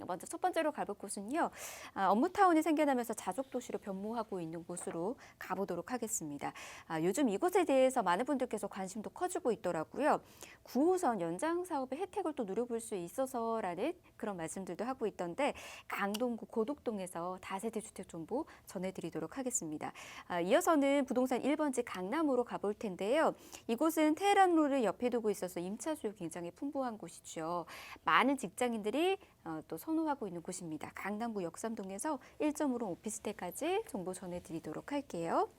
먼저 첫 번째로 가볼 곳은요. 업무타운이 생겨나면서 자족도시로 변모하고 있는 곳으로 가보도록 하겠습니다. 요즘 이곳에 대해서 많은 분들께서 관심도 커지고 있더라고요. 9호선 연장 사업의 혜택을 또 누려볼 수 있어서라는 그런 말씀들도 하고 있던데 강동구 고덕동에서 다세대 주택 정보 전해드리도록 하겠습니다. 이어서는 부동산 1번지 강남으로 가볼 텐데요. 이곳은 테헤란로를 옆에 두고 있어서 임차 수요 굉장히 풍부한 곳이죠. 많은 직장인들이 또 선호하고 있는 곳입니다. 강남구 역삼동에서 1.5로 오피스텔까지 정보 전해드리도록 할게요.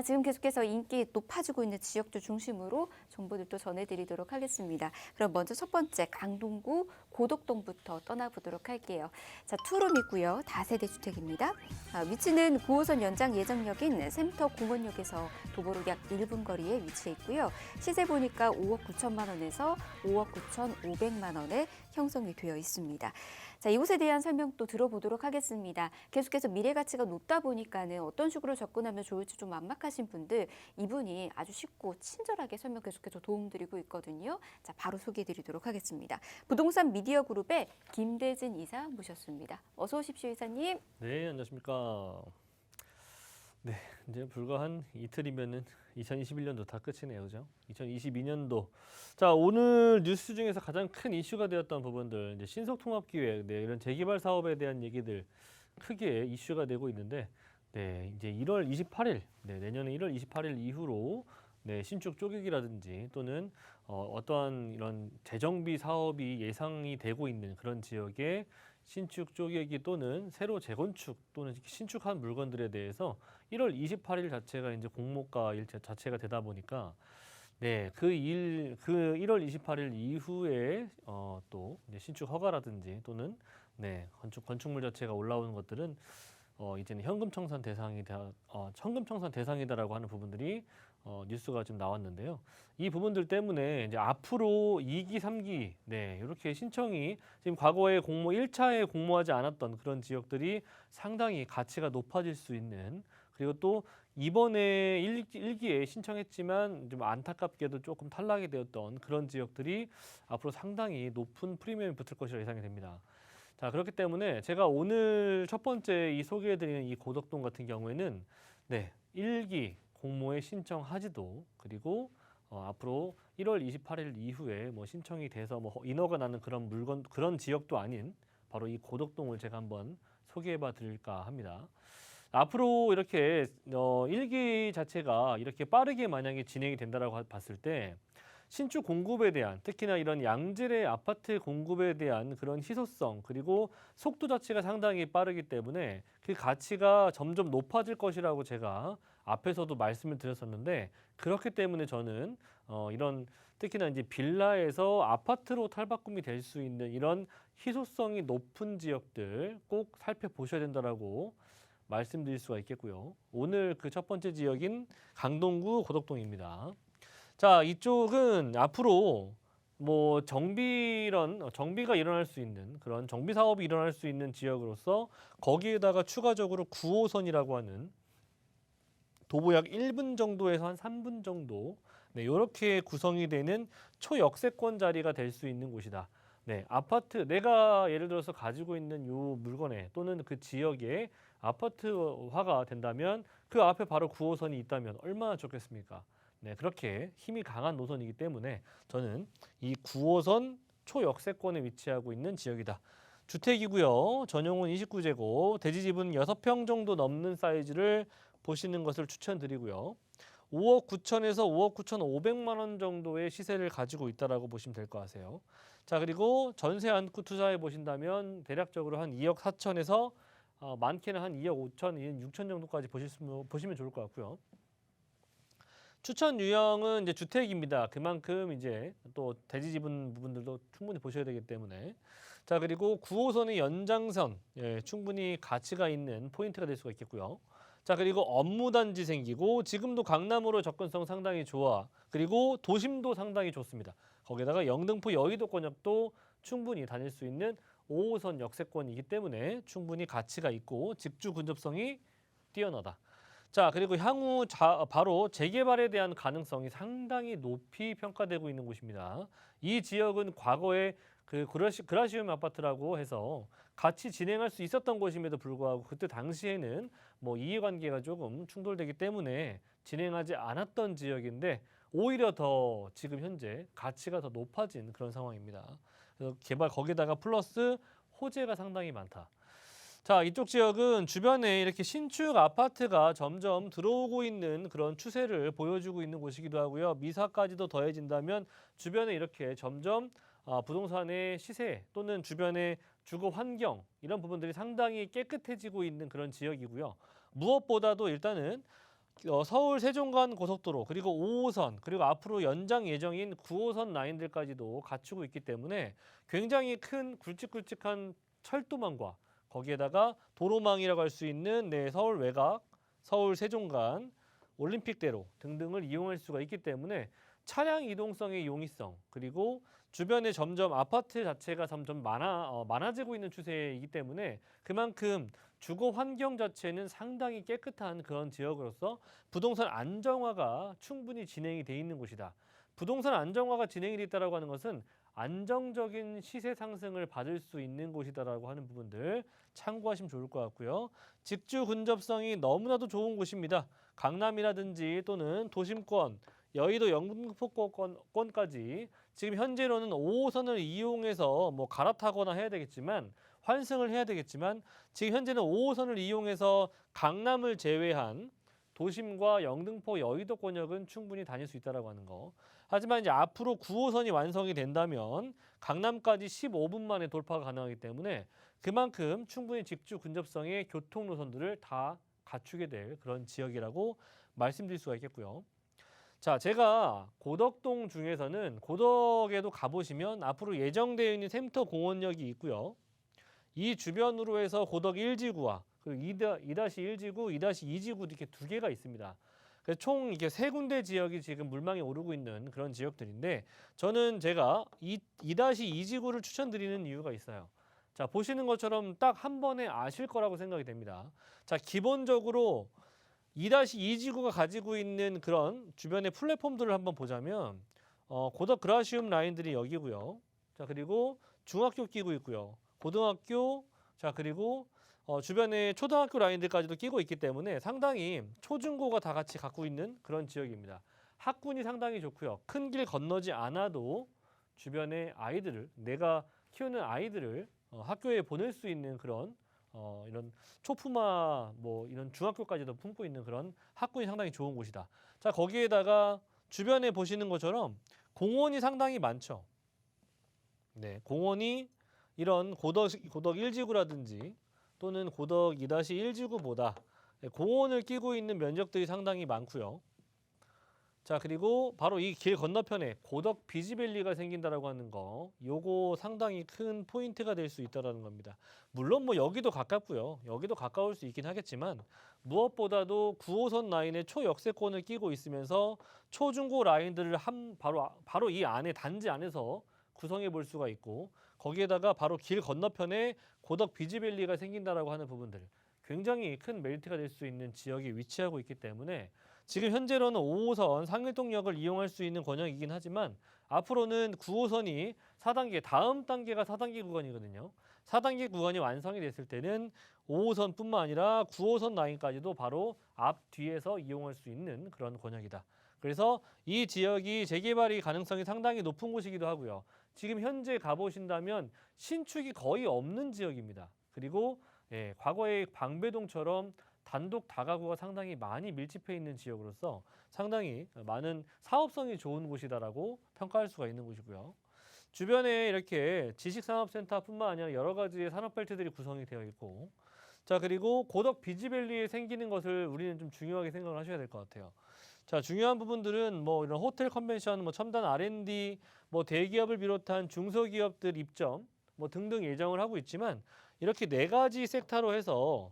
지금 계속해서 인기 높아지고 있는 지역들 중심으로 정보들도 전해드리도록 하겠습니다. 그럼 먼저 첫 번째 강동구 고덕동부터 떠나보도록 할게요. 자, 투룸이고요. 다세대 주택입니다. 위치는 9호선 연장 예정역인 샘터 공원역에서 도보로 약 1분 거리에 위치해 있고요. 시세 보니까 5억 9천만 원에서 5억 9천5백만 원에 형성이 되어 있습니다. 자, 이곳에 대한 설명 또 들어보도록 하겠습니다. 계속해서 미래 가치가 높다 보니까는 어떤 식으로 접근하면 좋을지 좀 막막하신 분들 이분이 아주 쉽고 친절하게 설명 계속해서 도움드리고 있거든요. 자, 바로 소개해드리도록 하겠습니다. 부동산 미디어 그룹의 김대진 이사 모셨습니다. 어서 오십시오, 이사님. 네, 안녕하십니까. 네, 이제 불과 한 이틀이면은 2021년도 다 끝이네요, 그죠? 2022년도. 자, 오늘 뉴스 중에서 가장 큰 이슈가 되었던 부분들, 이제 신속통합기획, 네, 이런 재개발 사업에 대한 얘기들 크게 이슈가 되고 있는데, 네, 이제 1월 28일, 네, 내년에 1월 28일 이후로 네, 신축 쪼개기라든지 또는 어떠한 이런 재정비 사업이 예상이 되고 있는 그런 지역에 신축 쪼개기 또는 새로 재건축 또는 신축한 물건들에 대해서 1월 28일 자체가 이제 공모가 자체가 되다 보니까 네, 그 1월 28일 이후에 또 이제 신축 허가라든지 또는 네, 건축물 자체가 올라오는 것들은 이제는 현금 청산 대상이다라고 하는 부분들이 뉴스가 좀 나왔는데요. 이 부분들 때문에 이제 앞으로 2기, 3기, 네, 이렇게 신청이 지금 과거에 공모 1차에 공모하지 않았던 그런 지역들이 상당히 가치가 높아질 수 있는, 그리고 또 이번에 1기에 신청했지만 좀 안타깝게도 조금 탈락이 되었던 그런 지역들이 앞으로 상당히 높은 프리미엄이 붙을 것이라 예상이 됩니다. 자, 그렇기 때문에 제가 오늘 첫 번째 이 소개해드리는 이 고덕동 같은 경우에는 네, 1기 공모에 신청하지도, 그리고 앞으로 1월 28일 이후에 뭐 신청이 돼서 뭐 인허가 나는 그런 지역도 아닌 바로 이 고덕동을 제가 한번 소개해봐 드릴까 합니다. 앞으로 이렇게 1기 자체가 이렇게 빠르게 만약에 진행이 된다라고 봤을 때 신축 공급에 대한, 특히나 이런 양질의 아파트 공급에 대한 그런 희소성, 그리고 속도 자체가 상당히 빠르기 때문에 그 가치가 점점 높아질 것이라고 제가 앞에서도 말씀을 드렸었는데, 그렇기 때문에 저는 이런 특히나 이제 빌라에서 아파트로 탈바꿈이 될 수 있는 이런 희소성이 높은 지역들 꼭 살펴보셔야 된다라고 말씀드릴 수가 있겠고요. 오늘 그 첫 번째 지역인 강동구 고덕동입니다. 자, 이쪽은 앞으로 뭐 정비가 일어날 수 있는 그런 정비 사업이 일어날 수 있는 지역으로서 거기에다가 추가적으로 9호선이라고 하는 도보 약 1분 정도에서 한 3분 정도, 네, 이렇게 구성이 되는 초역세권 자리가 될 수 있는 곳이다. 네, 아파트 내가 예를 들어서 가지고 있는 요 물건에 또는 그 지역에 아파트화가 된다면 그 앞에 바로 9호선이 있다면 얼마나 좋겠습니까? 네, 그렇게 힘이 강한 노선이기 때문에 저는 이 9호선 초역세권에 위치하고 있는 지역이다. 주택이고요. 전용은 29제곱, 대지집은 6평 정도 넘는 사이즈를 보시는 것을 추천드리고요. 5억 9천에서 5억 9천5백만 원 정도의 시세를 가지고 있다라고 보시면 될 것 같아요. 자, 그리고 전세 안고 투자해 보신다면 대략적으로 한 2억 4천에서 많게는 한 2억 5천, 2억 6천 정도까지 보시면 좋을 것 같고요. 추천 유형은 이제 주택입니다. 그만큼 이제 또 대지 지분 부분들도 충분히 보셔야 되기 때문에. 자, 그리고 9호선의 연장선, 예, 충분히 가치가 있는 포인트가 될 수가 있겠고요. 자, 그리고 업무단지 생기고 지금도 강남으로 접근성 상당히 좋아. 그리고 도심도 상당히 좋습니다. 거기다가 영등포 여의도권역도 충분히 다닐 수 있는 5호선 역세권이기 때문에 충분히 가치가 있고 직주 근접성이 뛰어나다. 자, 그리고 향후 바로 재개발에 대한 가능성이 상당히 높이 평가되고 있는 곳입니다. 이 지역은 과거에 그 그라시움 아파트라고 해서 같이 진행할 수 있었던 곳임에도 불구하고 그때 당시에는 뭐 이해관계가 조금 충돌되기 때문에 진행하지 않았던 지역인데 오히려 더 지금 현재 가치가 더 높아진 그런 상황입니다. 그래서 개발 거기다가 플러스 호재가 상당히 많다. 자, 이쪽 지역은 주변에 이렇게 신축 아파트가 점점 들어오고 있는 그런 추세를 보여주고 있는 곳이기도 하고요. 미사까지도 더해진다면 주변에 이렇게 점점 부동산의 시세 또는 주변의 주거 환경 이런 부분들이 상당히 깨끗해지고 있는 그런 지역이고요. 무엇보다도 일단은 서울 세종간 고속도로 그리고 5호선 그리고 앞으로 연장 예정인 9호선 라인들까지도 갖추고 있기 때문에 굉장히 큰 굵직굵직한 철도망과 거기에다가 도로망이라고 할 수 있는 서울 외곽, 서울 세종간, 올림픽대로 등등을 이용할 수가 있기 때문에 차량 이동성의 용이성 그리고 주변에 점점 아파트 자체가 점점 많아지고 있는 추세이기 때문에 그만큼 주거 환경 자체는 상당히 깨끗한 그런 지역으로서 부동산 안정화가 충분히 진행이 돼 있는 곳이다. 부동산 안정화가 진행이 돼 있다고 하는 것은 안정적인 시세 상승을 받을 수 있는 곳이다라고 하는 부분들 참고하시면 좋을 것 같고요. 직주 근접성이 너무나도 좋은 곳입니다. 강남이라든지 또는 도심권, 여의도 영등포권까지 지금 현재로는 5호선을 이용해서 뭐 갈아타거나 해야 되겠지만 환승을 해야 되겠지만 지금 현재는 5호선을 이용해서 강남을 제외한 도심과 영등포 여의도권역은 충분히 다닐 수 있다라고 하는 거. 하지만 이제 앞으로 9호선이 완성이 된다면 강남까지 15분 만에 돌파가 가능하기 때문에 그만큼 충분히 직주 근접성의 교통 노선들을 다 갖추게 될 그런 지역이라고 말씀드릴 수가 있겠고요. 자, 제가 고덕동 중에서는 고덕에도 가보시면 앞으로 예정되어 있는 샘터 공원역이 있고요. 이 주변으로 해서 고덕 1지구와 그리고 2-1지구, 2-2지구 이렇게 두 개가 있습니다. 그래서 총 이게 세 군데 지역이 지금 물망에 오르고 있는 그런 지역들인데 저는 제가 2-2지구를 추천드리는 이유가 있어요. 자, 보시는 것처럼 딱 한 번에 아실 거라고 생각이 됩니다. 자, 기본적으로 2-2지구가 가지고 있는 그런 주변의 플랫폼들을 한번 보자면 고덕 그라시움 라인들이 여기고요. 자, 그리고 중학교 끼고 있고요. 고등학교, 자, 그리고 주변에 초등학교 라인들까지도 끼고 있기 때문에 상당히 초중고가 다 같이 갖고 있는 그런 지역입니다. 학군이 상당히 좋고요. 큰 길 건너지 않아도 주변의 아이들을 내가 키우는 아이들을 학교에 보낼 수 있는 그런 이런 초품화 뭐 이런 중학교까지도 품고 있는 그런 학군이 상당히 좋은 곳이다. 자, 거기에다가 주변에 보시는 것처럼 공원이 상당히 많죠. 네, 공원이 이런 고덕 1지구라든지 또는 고덕 2-1지구보다 공원을 끼고 있는 면적들이 상당히 많고요. 자, 그리고 바로 이 길 건너편에 고덕 비지밸리가 생긴다라고 하는 거, 요거 상당히 큰 포인트가 될 수 있다라는 겁니다. 물론 뭐 여기도 가깝고요. 여기도 가까울 수 있긴 하겠지만 무엇보다도 9호선 라인의 초역세권을 끼고 있으면서 초중고 라인들을 바로 이 안에 단지 안에서 구성해 볼 수가 있고 거기에다가 바로 길 건너편에 고덕 비지밸리가 생긴다라고 하는 부분들 굉장히 큰 메리트가 될 수 있는 지역에 위치하고 있기 때문에 지금 현재로는 5호선 상일동역을 이용할 수 있는 권역이긴 하지만 앞으로는 9호선이 4단계, 다음 단계가 4단계 구간이거든요. 4단계 구간이 완성이 됐을 때는 5호선뿐만 아니라 9호선 라인까지도 바로 앞 뒤에서 이용할 수 있는 그런 권역이다. 그래서 이 지역이 재개발이 가능성이 상당히 높은 곳이기도 하고요. 지금 현재 가보신다면 신축이 거의 없는 지역입니다. 그리고 과거의 방배동처럼 단독 다가구가 상당히 많이 밀집해 있는 지역으로서 상당히 많은 사업성이 좋은 곳이다라고 평가할 수가 있는 곳이고요. 주변에 이렇게 지식산업센터뿐만 아니라 여러 가지의 산업벨트들이 구성이 되어 있고 자, 그리고 고덕 비지밸리에 생기는 것을 우리는 좀 중요하게 생각을 하셔야 될 것 같아요. 자, 중요한 부분들은 뭐 이런 호텔 컨벤션, 뭐 첨단 R&D, 뭐 대기업을 비롯한 중소기업들 입점 뭐 등등 예정을 하고 있지만 이렇게 네 가지 섹터로 해서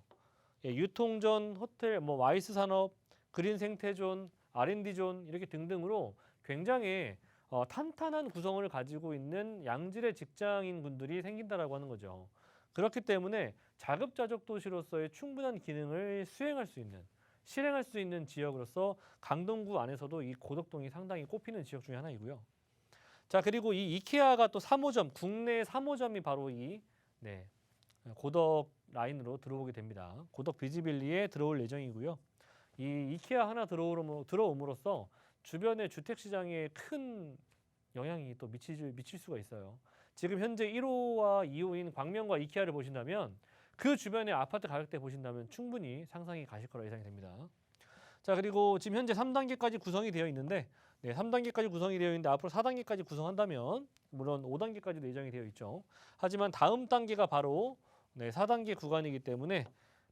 유통존, 호텔, 뭐 와이스 산업, 그린 생태존, R&D존 이렇게 등등으로 굉장히 탄탄한 구성을 가지고 있는 양질의 직장인 군들이 생긴다라고 하는 거죠. 그렇기 때문에 자급자족 도시로서의 충분한 기능을 실행할 수 있는 지역으로서 강동구 안에서도 이 고덕동이 상당히 꼽히는 지역 중에 하나이고요. 자, 그리고 이 이케아가 또 3호점, 국내 3호점이 바로 이 고덕 라인으로 들어오게 됩니다. 고덕 비즈빌리에 들어올 예정이고요. 이 이케아 하나 들어옴으로써 주변의 주택 시장에 큰 영향이 또 미칠 수가 있어요. 지금 현재 1호와 2호인 광명과 이케아를 보신다면 그 주변의 아파트 가격대 보신다면 충분히 상상이 가실 거라 예상이 됩니다. 자, 그리고 지금 현재 3단계까지 구성이 되어 있는데 3단계까지 구성이 되어 있는데 앞으로 4단계까지 구성한다면 물론 5단계까지도 예정이 되어 있죠. 하지만 다음 단계가 바로 4단계 구간이기 때문에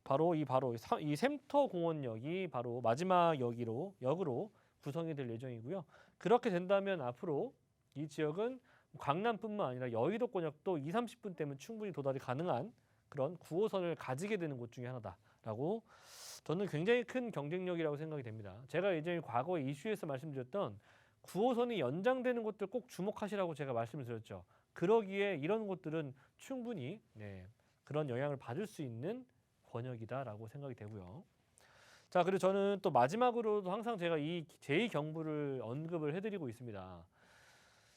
바로 이 샘터 공원역이 바로 마지막 역으로 구성이 될 예정이고요. 그렇게 된다면 앞으로 이 지역은 강남뿐만 아니라 여의도권역도 20-30분 때면 충분히 도달이 가능한 그런 9호선을 가지게 되는 곳 중에 하나다라고 저는 굉장히 큰 경쟁력이라고 생각이 됩니다. 제가 예전에 과거에 이슈에서 말씀드렸던 9호선이 연장되는 곳들 꼭 주목하시라고 제가 말씀을 드렸죠. 그러기에 이런 곳들은 충분히 그런 영향을 받을 수 있는 권역이다라고 생각이 되고요. 자, 그리고 저는 또 마지막으로도 항상 제가 이 제2경부를 언급을 해드리고 있습니다.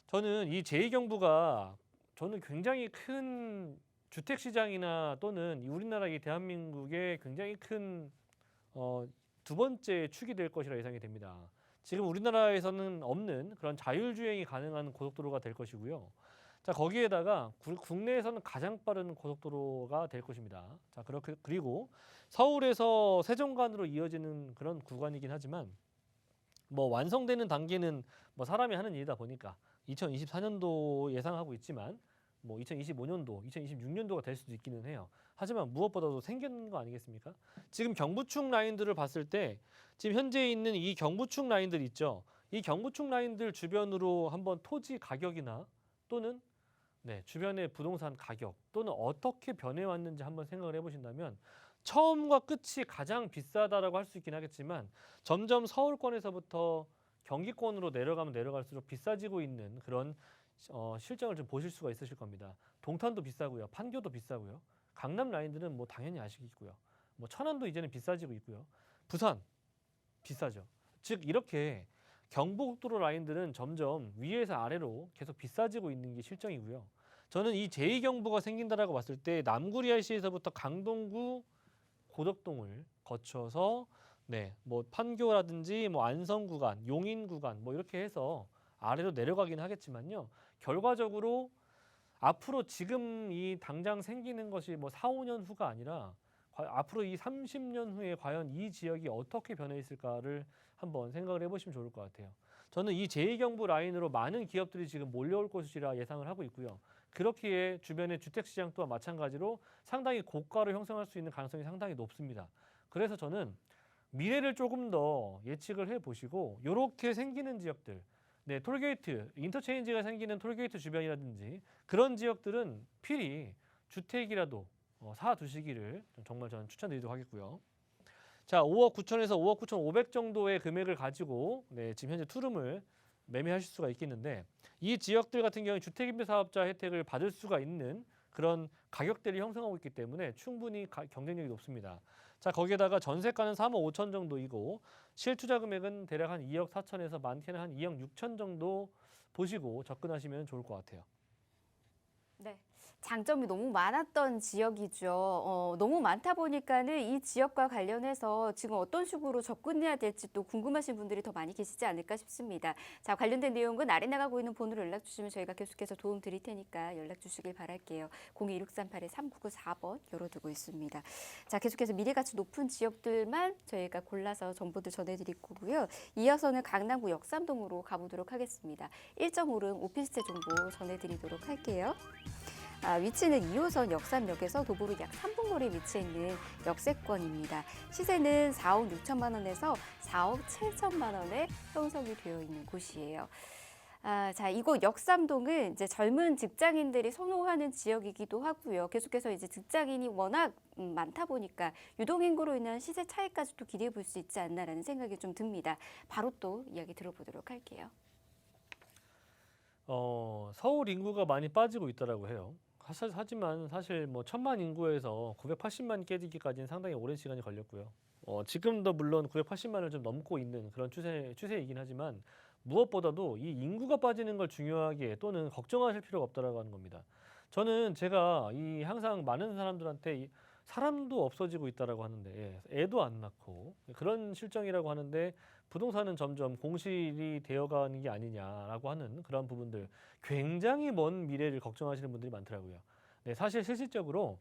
저는 이 제2경부가 저는 굉장히 큰 주택 시장이나 또는 우리나라 이 대한민국의 굉장히 큰 두 번째 축이 될 것이라 예상이 됩니다. 지금 우리나라에서는 없는 그런 자율주행이 가능한 고속도로가 될 것이고요. 자, 거기에다가 국내에서는 가장 빠른 고속도로가 될 것입니다. 자, 그리고 서울에서 세종간으로 이어지는 그런 구간이긴 하지만 뭐 완성되는 단계는 뭐 사람이 하는 일이다 보니까 2024년도 예상하고 있지만 뭐 2025년도, 2026년도가 될 수도 있기는 해요. 하지만 무엇보다도 생기는 거 아니겠습니까? 지금 경부축 라인들을 봤을 때 지금 현재 있는 이 경부축 라인들 있죠. 이 경부축 라인들 주변으로 한번 토지 가격이나 또는 주변의 부동산 가격 또는 어떻게 변해왔는지 한번 생각을 해보신다면 처음과 끝이 가장 비싸다라고 할 수 있긴 하겠지만 점점 서울권에서부터 경기권으로 내려가면 내려갈수록 비싸지고 있는 그런 실정을 좀 보실 수가 있으실 겁니다. 동탄도 비싸고요. 판교도 비싸고요. 강남 라인들은 뭐 당연히 아시겠고요. 뭐 천안도 이제는 비싸지고 있고요. 부산 비싸죠. 즉 이렇게 경부고속도로 라인들은 점점 위에서 아래로 계속 비싸지고 있는 게 실정이고요. 저는 이 제2경부가 생긴다라고 봤을 때 남구리RC에서부터 강동구 고덕동을 거쳐서 뭐 판교라든지 뭐 안성 구간, 용인 구간 뭐 이렇게 해서 아래로 내려가긴 하겠지만요. 결과적으로 앞으로 지금 이 당장 생기는 것이 뭐 4-5년 후가 아니라 앞으로 이 30년 후에 과연 이 지역이 어떻게 변해 있을까를 한번 생각을 해보시면 좋을 것 같아요. 저는 이 제2경부 라인으로 많은 기업들이 지금 몰려올 것이라 예상을 하고 있고요. 그렇기에 주변의 주택시장 또한 마찬가지로 상당히 고가를 형성할 수 있는 가능성이 상당히 높습니다. 그래서 저는 미래를 조금 더 예측을 해보시고 이렇게 생기는 지역들 톨게이트, 인터체인지가 생기는 톨게이트 주변이라든지 그런 지역들은 필히 주택이라도 사두시기를 정말 저는 추천드리도록 하겠고요. 자, 5억 9천에서 5억 9천5백 정도의 금액을 가지고 지금 현재 투룸을 매매하실 수가 있겠는데 이 지역들 같은 경우에 주택임대사업자 혜택을 받을 수가 있는 그런 가격대를 형성하고 있기 때문에 충분히 경쟁력이 높습니다. 자, 거기에다가 전세가는 3억 5천 정도이고 실투자 금액은 대략 한 2억 4천에서 많게는 한 2억 6천 정도 보시고 접근하시면 좋을 것 같아요. 네. 장점이 너무 많았던 지역이죠. 너무 많다 보니까는 이 지역과 관련해서 지금 어떤 식으로 접근해야 될지 또 궁금하신 분들이 더 많이 계시지 않을까 싶습니다. 자, 관련된 내용은 아래 나가고 있는 번호로 연락 주시면 저희가 계속해서 도움 드릴 테니까 연락 주시길 바랄게요. 02-638-3994번 열어두고 있습니다. 자, 계속해서 미래가치 높은 지역들만 저희가 골라서 정보들 전해드릴 거고요. 이어서는 강남구 역삼동으로 가보도록 하겠습니다. 일정 오름 오피스텔 정보 전해드리도록 할게요. 위치는 2호선 역삼역에서 도보로 약 3분 거리에 위치해 있는 역세권입니다. 시세는 4억 6천만 원에서 4억 7천만 원에 형성이 되어 있는 곳이에요. 자, 이곳 역삼동은 이제 젊은 직장인들이 선호하는 지역이기도 하고요. 계속해서 이제 직장인이 워낙 많다 보니까 유동인구로 인한 시세 차이까지도 기대해 볼 수 있지 않나라는 생각이 좀 듭니다. 바로 또 이야기 들어보도록 할게요. 서울 인구가 많이 빠지고 있다라고 해요. 하지만 사실 뭐 1,000만 인구에서 980만 깨지기까지는 상당히 오랜 시간이 걸렸고요. 지금도 물론 980만을 좀 넘고 있는 그런 추세이긴 하지만 무엇보다도 이 인구가 빠지는 걸 중요하게 또는 걱정하실 필요가 없다라고 하는 겁니다. 저는 제가 이 항상 많은 사람들한테 사람도 없어지고 있다라고 하는데 애도 안 낳고 그런 실정이라고 하는데 부동산은 점점 공실이 되어가는 게 아니냐라고 하는 그런 부분들 굉장히 먼 미래를 걱정하시는 분들이 많더라고요. 네, 사실 실질적으로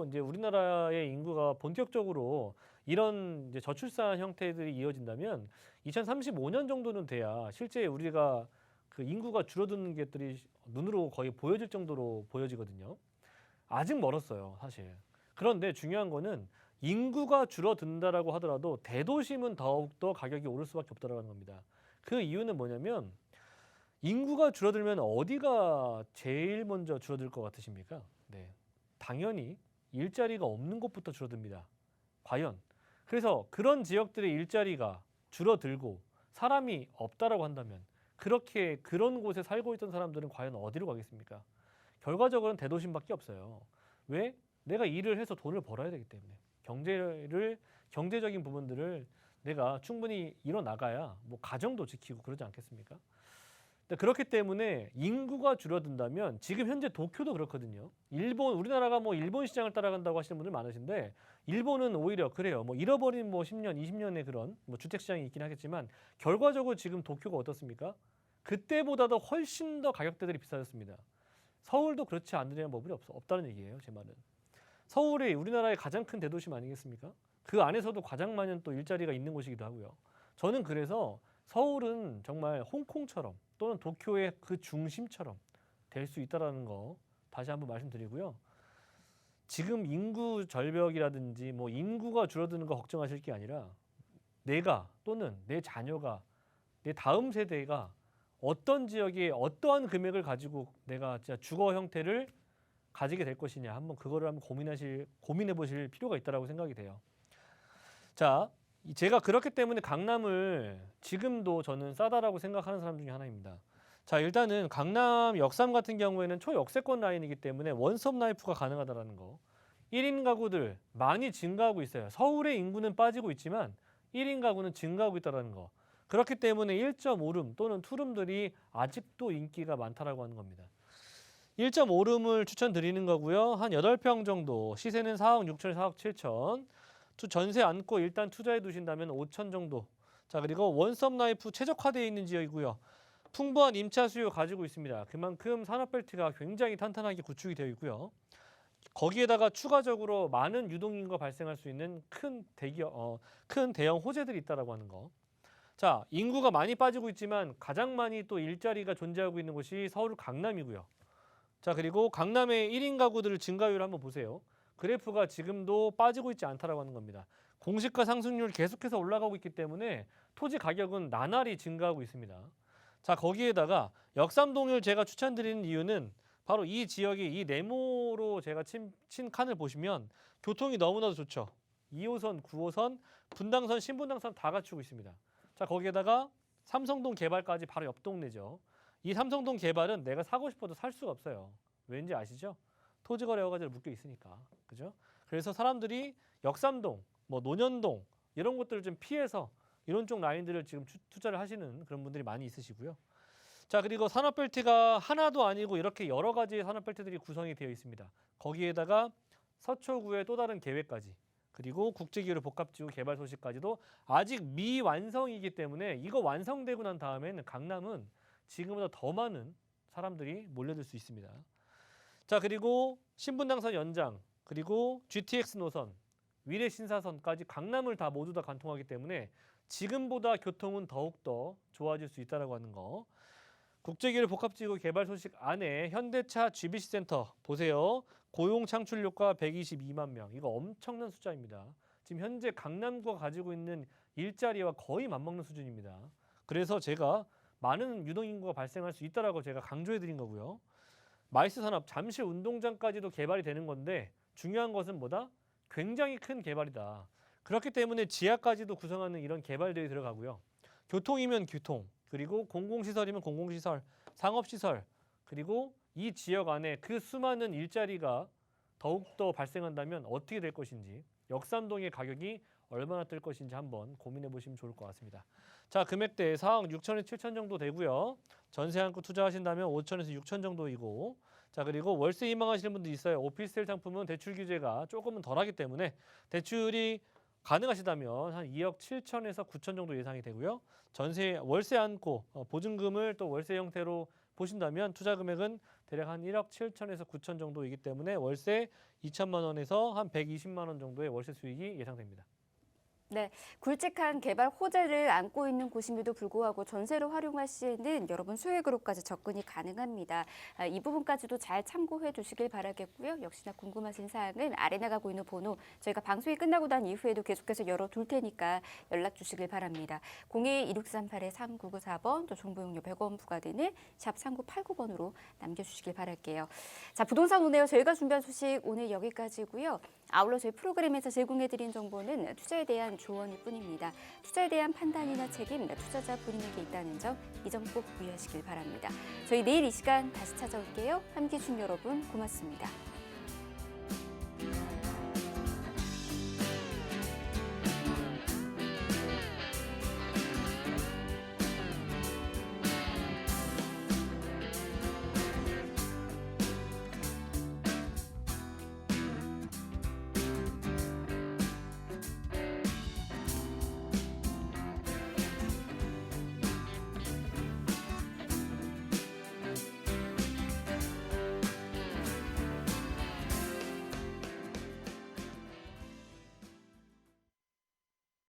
이제 우리나라의 인구가 본격적으로 이런 이제 저출산 형태들이 이어진다면 2035년 정도는 돼야 실제 우리가 그 인구가 줄어드는 것들이 눈으로 거의 보여질 정도로 보여지거든요. 아직 멀었어요, 사실. 그런데 중요한 거는 인구가 줄어든다라고 하더라도 대도심은 더욱더 가격이 오를 수밖에 없다라는 겁니다. 그 이유는 뭐냐면 인구가 줄어들면 어디가 제일 먼저 줄어들 것 같으십니까? 네, 당연히 일자리가 없는 곳부터 줄어듭니다. 과연. 그래서 그런 지역들의 일자리가 줄어들고 사람이 없다라고 한다면 그렇게 그런 곳에 살고 있던 사람들은 과연 어디로 가겠습니까? 결과적으로는 대도심밖에 없어요. 왜? 내가 일을 해서 돈을 벌어야 되기 때문에 경제적인 부분들을 내가 충분히 이뤄나가야 뭐 가정도 지키고 그러지 않겠습니까? 그렇기 때문에 인구가 줄어든다면 지금 현재 도쿄도 그렇거든요. 우리나라가 뭐 일본 시장을 따라간다고 하시는 분들 많으신데 일본은 오히려 그래요. 뭐 잃어버린 뭐 10년, 20년의 그런 뭐 주택 시장이 있긴 하겠지만 결과적으로 지금 도쿄가 어떻습니까? 그때보다도 훨씬 더 가격대들이 비싸졌습니다. 서울도 그렇지 않으려는 법이 없다는 얘기예요. 제 말은. 서울이 우리나라의 가장 큰 대도심 아니겠습니까? 그 안에서도 가장 많은 또 일자리가 있는 곳이기도 하고요. 저는 그래서 서울은 정말 홍콩처럼 또는 도쿄의 그 중심처럼 될 수 있다는 거 다시 한번 말씀드리고요. 지금 인구 절벽이라든지 뭐 인구가 줄어드는 거 걱정하실 게 아니라 내가 또는 내 자녀가 내 다음 세대가 어떤 지역에 어떠한 금액을 가지고 내가 진짜 주거 형태를 가지게 될 것이냐 한번 그거를 한번 고민해 보실 필요가 있다라고 생각이 돼요. 자, 제가 그렇기 때문에 강남을 지금도 저는 싸다라고 생각하는 사람 중에 하나입니다. 자, 일단은 강남 역삼 같은 경우에는 초역세권 라인이기 때문에 원스톱 라이프가 가능하다라는 거. 1인 가구들 많이 증가하고 있어요. 서울의 인구는 빠지고 있지만 1인 가구는 증가하고 있다는 거. 그렇기 때문에 1.5룸 또는 투룸들이 아직도 인기가 많다라고 하는 겁니다. 1.5룸을 추천드리는 거고요. 한 8평 정도, 시세는 4억 6천, 4억 7천. 전세 안고 일단 투자해 두신다면 5천 정도. 자, 그리고 원스톱 라이프 최적화되어 있는 지역이고요. 풍부한 임차 수요 가지고 있습니다. 그만큼 산업벨트가 굉장히 탄탄하게 구축이 되어 있고요. 거기에다가 추가적으로 많은 유동인구가 발생할 수 있는 큰 대형 호재들이 있다라고 하는 거. 자, 인구가 많이 빠지고 있지만 가장 많이 또 일자리가 존재하고 있는 곳이 서울 강남이고요. 자, 그리고 강남의 1인 가구들 증가율 한번 보세요. 그래프가 지금도 빠지고 있지 않다라고 하는 겁니다. 공시가 상승률 계속해서 올라가고 있기 때문에 토지 가격은 나날이 증가하고 있습니다. 자, 거기에다가 역삼동을 제가 추천드리는 이유는 바로 이 지역이 이 네모로 제가 친 칸을 보시면 교통이 너무나도 좋죠. 2호선, 9호선, 분당선, 신분당선 다 갖추고 있습니다. 자, 거기에다가 삼성동 개발까지 바로 옆 동네죠. 이 삼성동 개발은 내가 사고 싶어도 살 수가 없어요. 왠지 아시죠? 토지거래 허가제로 묶여 있으니까. 그죠? 그래서 사람들이 역삼동, 뭐 논현동 이런 것들을 좀 피해서 이런 쪽 라인들을 지금 투자를 하시는 그런 분들이 많이 있으시고요. 자, 그리고 산업벨트가 하나도 아니고 이렇게 여러 가지의 산업벨트들이 구성이 되어 있습니다. 거기에다가 서초구의 또 다른 계획까지 그리고 국제기후 복합지구 개발 소식까지도 아직 미완성이기 때문에 이거 완성되고 난 다음에는 강남은 지금보다 더 많은 사람들이 몰려들 수 있습니다. 자, 그리고 신분당선 연장 그리고 GTX 노선 위례 신사선까지 강남을 다 모두 다 관통하기 때문에 지금보다 교통은 더욱더 좋아질 수 있다고 하는 거. 국제기후 복합지구 개발 소식 안에 현대차 GBC 센터 보세요. 고용 창출 효과 122만 명. 이거 엄청난 숫자입니다. 지금 현재 강남구가 가지고 있는 일자리와 거의 맞먹는 수준입니다. 그래서 제가 많은 유동인구가 발생할 수 있다라고 제가 강조해 드린 거고요. 마이스 산업 잠실 운동장까지도 개발이 되는 건데 중요한 것은 뭐다? 굉장히 큰 개발이다. 그렇기 때문에 지하까지도 구성하는 이런 개발들이 들어가고요. 교통이면 교통, 그리고 공공시설이면 공공시설, 상업시설, 그리고 이 지역 안에 그 수많은 일자리가 더욱더 발생한다면 어떻게 될 것인지 역삼동의 가격이 얼마나 뜰 것인지 한번 고민해 보시면 좋을 것 같습니다. 자, 금액대 4억 6천에서 7천 정도 되고요. 전세 안고 투자하신다면 5천에서 6천 정도이고, 자, 그리고 월세 희망하시는 분도 있어요. 오피스텔 상품은 대출 규제가 조금은 덜하기 때문에 대출이 가능하시다면 한 2억 7천에서 9천 정도 예상이 되고요. 전세 월세 안고 보증금을 또 월세 형태로 보신다면 투자 금액은 대략 한 1억 7천에서 9천 정도이기 때문에 월세 2천만 원에서 한 120만 원 정도의 월세 수익이 예상됩니다. 네, 굵직한 개발 호재를 안고 있는 곳임에도 불구하고 전세로 활용할 시에는 여러분 소액으로까지 접근이 가능합니다. 이 부분까지도 잘 참고해 주시길 바라겠고요. 역시나 궁금하신 사항은 아래 나가고 있는 번호 저희가 방송이 끝나고 난 이후에도 계속해서 열어둘 테니까 연락 주시길 바랍니다. 02-2638-3994번 또 정보용료 100원 부과되는 샵 3989번으로 남겨주시길 바랄게요. 자, 부동산 오네요. 저희가 준비한 소식 오늘 여기까지고요. 아울러 저희 프로그램에서 제공해드린 정보는 투자에 대한 조언일 뿐입니다. 투자에 대한 판단이나 책임 투자자 본인에게 있다는 점 이 점 꼭 유의하시길 바랍니다. 저희 내일 이 시간 다시 찾아올게요. 함께해 주신 여러분 고맙습니다.